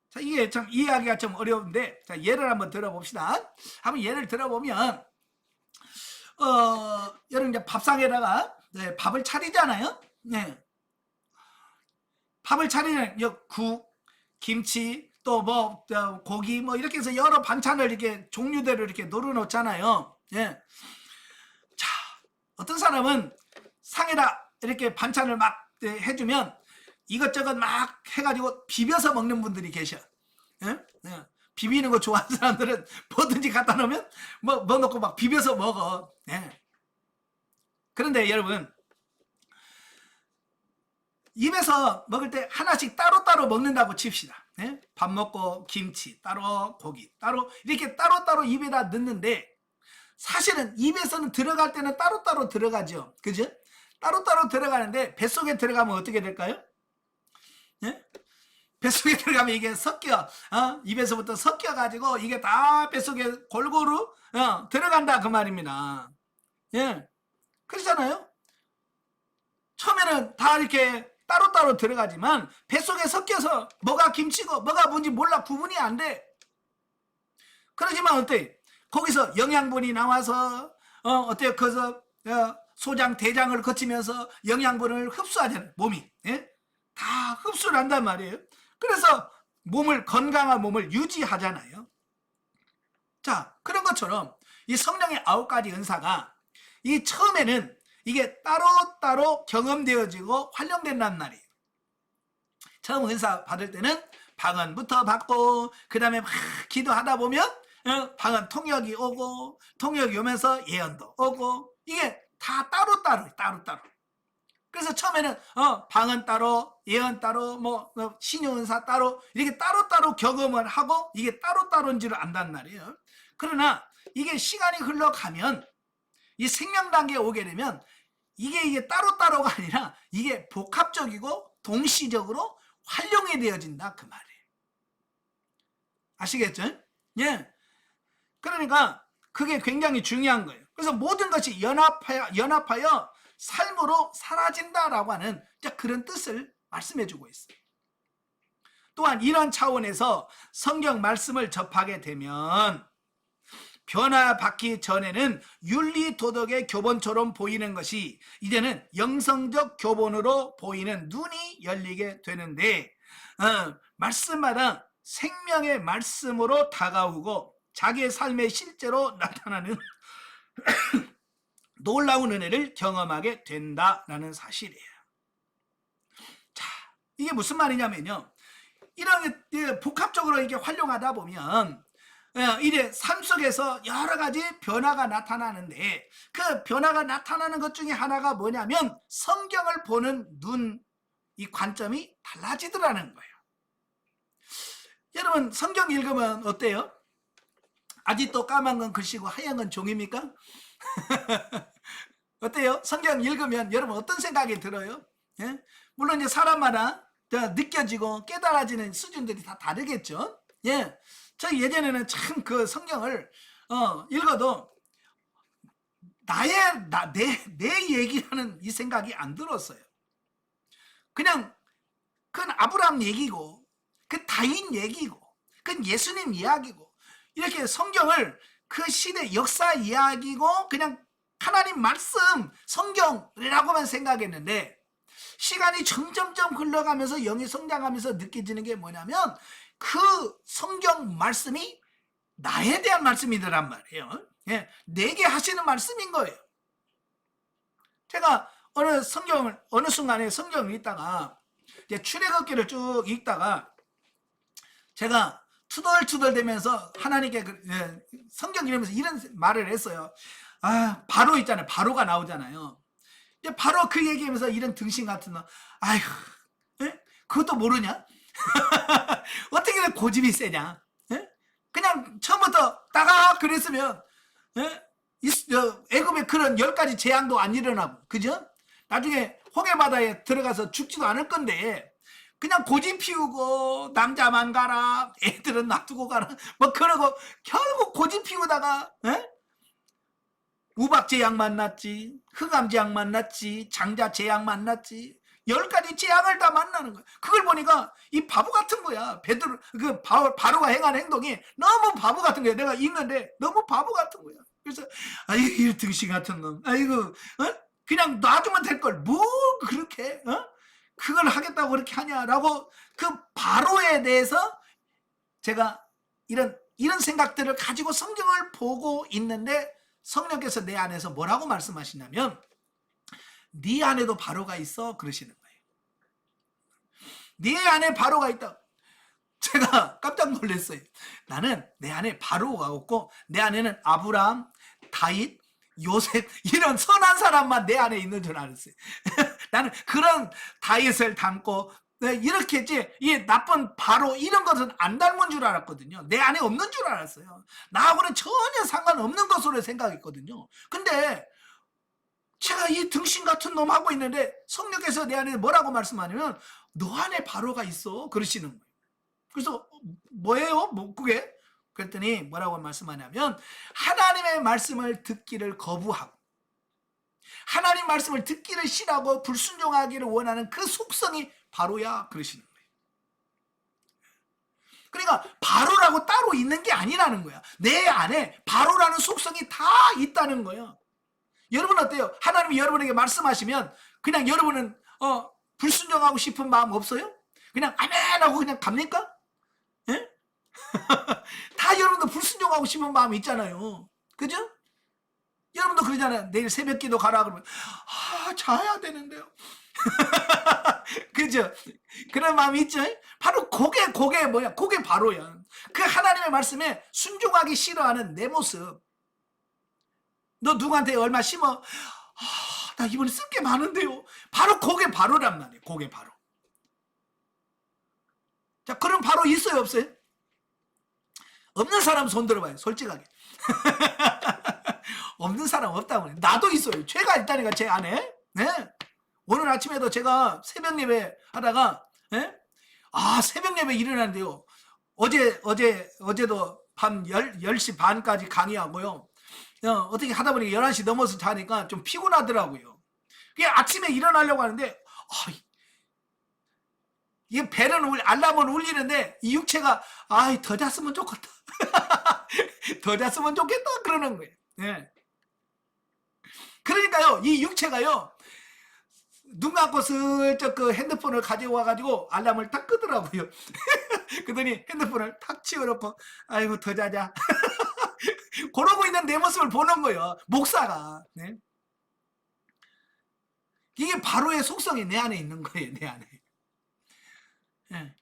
자, 이게 참 이해하기가 좀 어려운데, 자, 예를 한번 들어봅시다. 한번 예를 들어보면, 여러분 이제 밥상에다가 밥을 차리잖아요. 네. 밥을 차리는 국, 김치, 또 뭐 고기 뭐 이렇게 해서 여러 반찬을 이렇게 종류대로 이렇게 널어놓잖아요. 예. 자, 어떤 사람은 상에다 이렇게 반찬을 막 해주면 이것저것 막 해가지고 비벼서 먹는 분들이 계셔. 예? 예. 비비는 거 좋아하는 사람들은 뭐든지 갖다 놓으면 뭐 넣고 막 비벼서 먹어. 예. 그런데 여러분, 입에서 먹을 때 하나씩 따로따로 먹는다고 칩시다. 예? 밥 먹고 김치 따로, 고기 따로, 이렇게 따로따로 입에다 넣는데 사실은 입에서는 들어갈 때는 따로따로 들어가죠. 그죠? 따로따로 들어가는데 뱃속에 들어가면 어떻게 될까요? 예? 뱃속에 들어가면 이게 섞여, 입에서부터 섞여가지고 이게 다 뱃속에 골고루 들어간다 그 말입니다. 예, 그렇잖아요. 처음에는 다 이렇게 따로따로 들어가지만 뱃속에 섞여서 뭐가 김치고 뭐가 뭔지 몰라 구분이 안 돼. 그러지만 어때? 거기서 영양분이 나와서 어때요? 그래서 소장, 대장을 거치면서 영양분을 흡수하잖아요. 몸이. 예? 다 흡수를 한단 말이에요. 그래서 건강한 몸을 유지하잖아요. 자, 그런 것처럼 이 성령의 9가지 은사가 이 처음에는 이게 따로따로 경험되어지고 활용된단 말이에요. 처음 은사 받을 때는 방언부터 받고 그 다음에 막 기도하다 보면 방언 통역이 오고 통역이 오면서 예언도 오고 이게 다 따로따로. 그래서 처음에는 방언 따로, 예언 따로, 뭐 신유은사 따로 이렇게 따로따로 경험을 하고 이게 따로따로인 줄 안단 말이에요. 그러나 이게 시간이 흘러가면 이 생명 단계에 오게 되면 이게 따로따로가 아니라 이게 복합적이고 동시적으로 활용이 되어진다 그 말이에요. 아시겠죠? 예. 그러니까 그게 굉장히 중요한 거예요. 그래서 모든 것이 연합하여 삶으로 사라진다라고 하는 그런 뜻을 말씀해주고 있어요. 또한 이런 차원에서 성경 말씀을 접하게 되면 변화받기 전에는 윤리 도덕의 교본처럼 보이는 것이 이제는 영성적 교본으로 보이는 눈이 열리게 되는데, 말씀마다 생명의 말씀으로 다가오고 자기의 삶에 실제로 나타나는 놀라운 은혜를 경험하게 된다라는 사실이에요. 자, 이게 무슨 말이냐면요, 이런 복합적으로 이게 활용하다 보면 이제 삶 속에서 여러 가지 변화가 나타나는데, 그 변화가 나타나는 것 중에 하나가 뭐냐면 성경을 보는 눈, 이 관점이 달라지더라는 거예요. 여러분, 성경 읽으면 어때요? 아직도 까만 건 글씨고 하얀 건 종입니까? 어때요? 성경 읽으면 여러분 어떤 생각이 들어요? 예? 물론 이제 사람마다 느껴지고 깨달아지는 수준들이 다 다르겠죠. 예, 저 예전에는 참 그 성경을 읽어도 내 얘기라는 이 생각이 안 들었어요. 그냥 그건 아브라함 얘기고, 그 다윗 얘기고, 그건 예수님 이야기고, 이렇게 성경을 그 시대 역사 이야기고 그냥 하나님 말씀 성경이라고만 생각했는데, 시간이 점점점 흘러가면서 영이 성장하면서 느껴지는 게 뭐냐면 그 성경 말씀이 나에 대한 말씀이더란 말이에요. 예, 내게 하시는 말씀인 거예요. 제가 어느 순간에 성경을 읽다가 이제 출애굽기를 쭉 읽다가 제가 투덜투덜 대면서 하나님께 성경 읽으면서 이런 말을 했어요. 아, 바로 있잖아요. 바로가 나오잖아요. 바로 그 얘기하면서 이런 등신 같은 너, 아휴, 에? 그것도 모르냐? 어떻게 고집이 세냐? 에? 그냥 처음부터 따가 그랬으면 애굽에 그런 10가지 재앙도 안 일어나고, 그죠? 나중에 홍해바다에 들어가서 죽지도 않을 건데 그냥 고집 피우고 남자만 가라, 애들은 놔두고 가라, 뭐 그러고 결국 고집 피우다가 우박 재앙 만났지, 흑암 재앙 만났지, 장자 재앙 만났지, 10가지 재앙을 다 만나는 거야. 그걸 보니까 이 바보 같은 거야. 베드로, 바로가 행한 행동이 너무 바보 같은 거야. 내가 읽는데 너무 바보 같은 거야. 그래서 아이고, 이 등신 같은 놈, 아이고, 그냥 놔주면 될 걸 뭐 그렇게 그걸 하겠다고 그렇게 하냐라고, 그 바로에 대해서 제가 이런 생각들을 가지고 성경을 보고 있는데, 성령께서 내 안에서 뭐라고 말씀하시냐면 네 안에도 바로가 있어 그러시는 거예요. 네 안에 바로가 있다. 제가 깜짝 놀랐어요. 나는 내 안에 바로가 없고 내 안에는 아브라함, 다윗, 요셉 이런 선한 사람만 내 안에 있는 줄 알았어요. 나는 그런 다윗을 닮고 이렇게 했지, 이 나쁜 바로 이런 것은 안 닮은 줄 알았거든요. 내 안에 없는 줄 알았어요. 나하고는 전혀 상관없는 것으로 생각했거든요. 근데 제가 이 등신 같은 놈 하고 있는데 성령께서 내 안에 뭐라고 말씀하냐면 너 안에 바로가 있어 그러시는 거예요. 그래서 뭐예요? 뭐 그게? 그랬더니 뭐라고 말씀하냐면 하나님의 말씀을 듣기를 거부하고 하나님 말씀을 듣기를 싫어하고 불순종하기를 원하는 그 속성이 바로야 그러시는 거예요. 그러니까 바로라고 따로 있는 게 아니라는 거야. 내 안에 바로라는 속성이 다 있다는 거예요. 여러분 어때요? 하나님이 여러분에게 말씀하시면 그냥 여러분은 불순종하고 싶은 마음 없어요? 그냥 아멘 하고 그냥 갑니까? 예? 다 여러분도 불순종하고 싶은 마음이 있잖아요. 그죠? 여러분도 그러잖아요. 내일 새벽기도 가라 그러면 자야 되는데요. 그죠? 그런 마음이 있죠? 바로 그게 뭐야? 그게 바로야. 그 하나님의 말씀에 순종하기 싫어하는 내 모습. 너 누구한테 얼마 심어? 나 이번에 쓸 게 많은데요. 바로 그게 바로란 말이에요. 그게 바로. 자, 그럼 바로 있어요, 없어요? 없는 사람 손 들어봐요, 솔직하게. 없는 사람 없다고 그래. 나도 있어요. 죄가 있다니까, 제 안에. 네? 오늘 아침에도 제가 새벽 예배 하다가, 새벽 예배 일어났는데요. 어제도 밤 10시 반까지 강의하고요. 어떻게 하다 보니까 11시 넘어서 자니까 좀 피곤하더라고요. 그게 아침에 일어나려고 하는데, 이 알람은 울리는데, 이 육체가, 더 잤으면 좋겠다. 더 잤으면 좋겠다 그러는 거예요. 예. 그러니까요, 이 육체가요, 눈 감고 슬쩍 그 핸드폰을 가져와 가지고 알람을 딱 끄더라고요. 그러더니 핸드폰을 탁 치워놓고 아이고 더 자자 그러고 있는 내 모습을 보는 거예요, 목사가. 네? 이게 바로의 속성이 내 안에 있는 거예요, 내 안에. 예.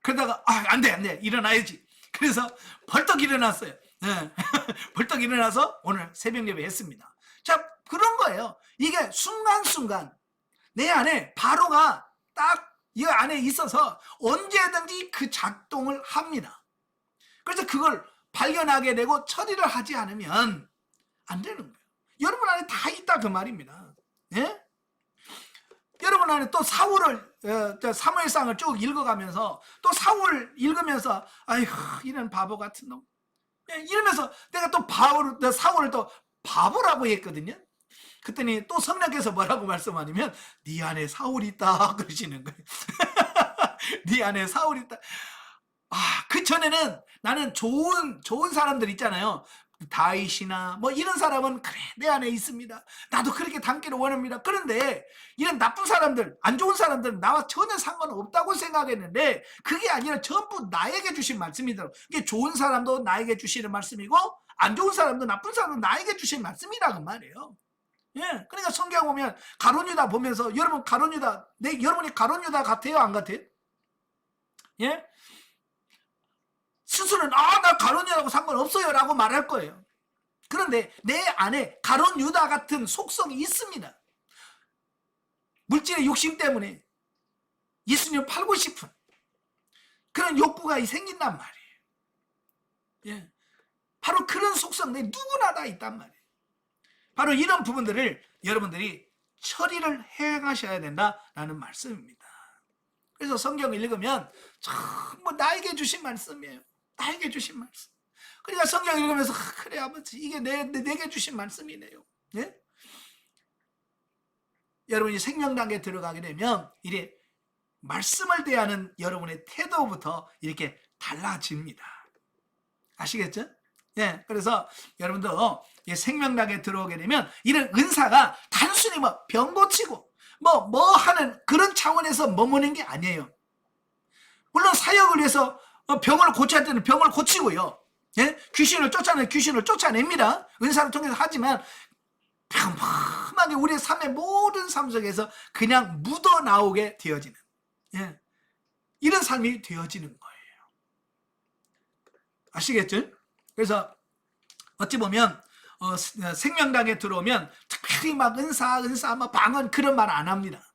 그러다가 안돼 일어나야지. 그래서 벌떡 일어났어요. 예. 벌떡 일어나서 오늘 새벽 예배 했습니다. 자, 그런 거예요. 이게 순간순간 내 안에 바로가 딱 이 안에 있어서 언제든지 그 작동을 합니다. 그래서 그걸 발견하게 되고 처리를 하지 않으면 안 되는 거예요. 여러분 안에 다 있다 그 말입니다. 예? 여러분 안에 또 사무엘상을 쭉 읽어가면서 또 사울 읽으면서 아이고 이런 바보 같은 놈, 예, 이러면서 내가 또 사울을 또 바보라고 했거든요. 그랬더니 또 성령께서 뭐라고 말씀하냐면 네 안에 사울이 있다 그러시는 거예요. 네 안에 사울이 있다. 그 전에는 나는 좋은 사람들 있잖아요. 다윗이나 뭐 이런 사람은 그래 내 안에 있습니다. 나도 그렇게 닮기를 원합니다. 그런데 이런 나쁜 사람들, 안 좋은 사람들은 나와 전혀 상관없다고 생각했는데 그게 아니라 전부 나에게 주신 말씀이더라고요. 이게 좋은 사람도 나에게 주시는 말씀이고 안 좋은 사람도 나쁜 사람도 나에게 주신 말씀이라고 말이에요. 예, 그러니까 성경 보면 가룟 유다 보면서 여러분 가룟 유다, 여러분이 가룟 유다 같아요, 안 같아요? 예? 스스로는 나 가룟 유다하고 상관없어요 라고 말할 거예요. 그런데 내 안에 가룟 유다 같은 속성이 있습니다. 물질의 욕심 때문에 예수님을 팔고 싶은 그런 욕구가 생긴단 말이에요. 예, 바로 그런 속성 내 누구나 다 있단 말이에요. 바로 이런 부분들을 여러분들이 처리를 해가셔야 된다라는 말씀입니다. 그래서 성경을 읽으면 전부 나에게 주신 말씀이에요. 나에게 주신 말씀. 그러니까 성경 읽으면서 그래 아버지 이게 내게 주신 말씀이네요. 네? 여러분이 생명단계에 들어가게 되면 이래 말씀을 대하는 여러분의 태도부터 이렇게 달라집니다. 아시겠죠? 예, 그래서 여러분도 생명단계에 들어오게 되면 이런 은사가 단순히 뭐 병 고치고 뭐 하는 그런 차원에서 머무는 게 아니에요. 물론 사역을 위해서 병을 고쳐야 되는 병을 고치고요. 예? 귀신을 쫓아내는 귀신을 쫓아냅니다. 은사를 통해서 하지만 평범하게 우리의 삶의 모든 삶 속에서 그냥 묻어나오게 되어지는, 예, 이런 삶이 되어지는 거예요. 아시겠죠? 그래서 어찌 보면 생명당에 들어오면 특별히 막 은사 막 방언 그런 말 안 합니다.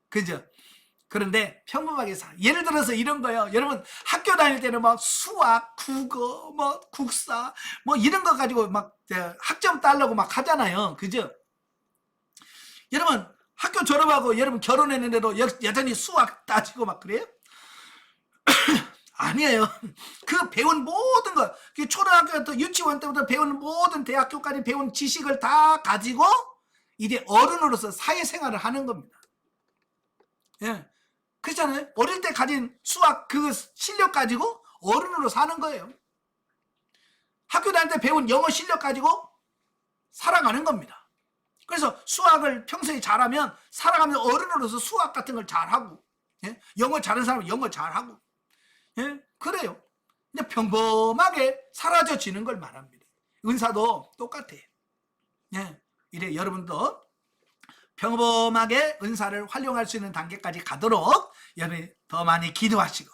그죠? 그런데 평범하게 예를 들어서 이런 거요. 여러분 학교 다닐 때는 막 수학, 국어, 뭐 국사 뭐 이런 거 가지고 막 학점 따려고 막 하잖아요. 그죠? 여러분 학교 졸업하고 여러분 결혼했는데도 여전히 수학 따지고 막 그래요? 아니에요. 그 배운 모든 것, 초등학교부터 유치원 때부터 배운 모든 대학교까지 배운 지식을 다 가지고 이제 어른으로서 사회생활을 하는 겁니다. 예, 그렇잖아요. 어릴 때 가진 수학 그 실력 가지고 어른으로 사는 거예요. 학교 다닐 때 배운 영어 실력 가지고 살아가는 겁니다. 그래서 수학을 평소에 잘하면 살아가면서 어른으로서 수학 같은 걸 잘하고, 예? 영어 잘하는 사람은 영어 잘하고, 예? 그래요. 그냥 평범하게 사라져지는 걸 말합니다. 은사도 똑같아요. 예? 이래 여러분도 평범하게 은사를 활용할 수 있는 단계까지 가도록 여러분이 더 많이 기도하시고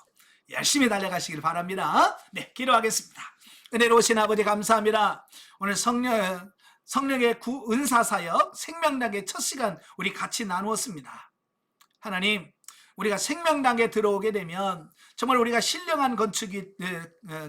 열심히 달려가시길 바랍니다. 네, 기도하겠습니다. 은혜로우신 아버지 감사합니다. 오늘 성령의 은사사역 생명단계 첫 시간 우리 같이 나누었습니다. 하나님, 우리가 생명단계에 들어오게 되면 정말 우리가 신령한 건축이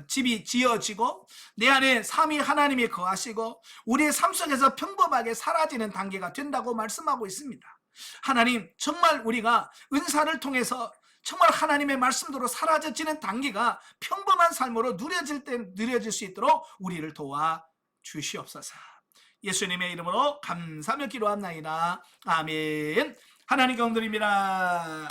집이 지어지고 내 안에 삼위 하나님이 거하시고 우리의 삶 속에서 평범하게 사라지는 단계가 된다고 말씀하고 있습니다. 하나님, 정말 우리가 은사를 통해서 정말 하나님의 말씀대로 사라져지는 단계가 평범한 삶으로 누려질 수 있도록 우리를 도와 주시옵소서. 예수님의 이름으로 감사하며 기도합나이다. 아멘. 하나님께 옹드립니다.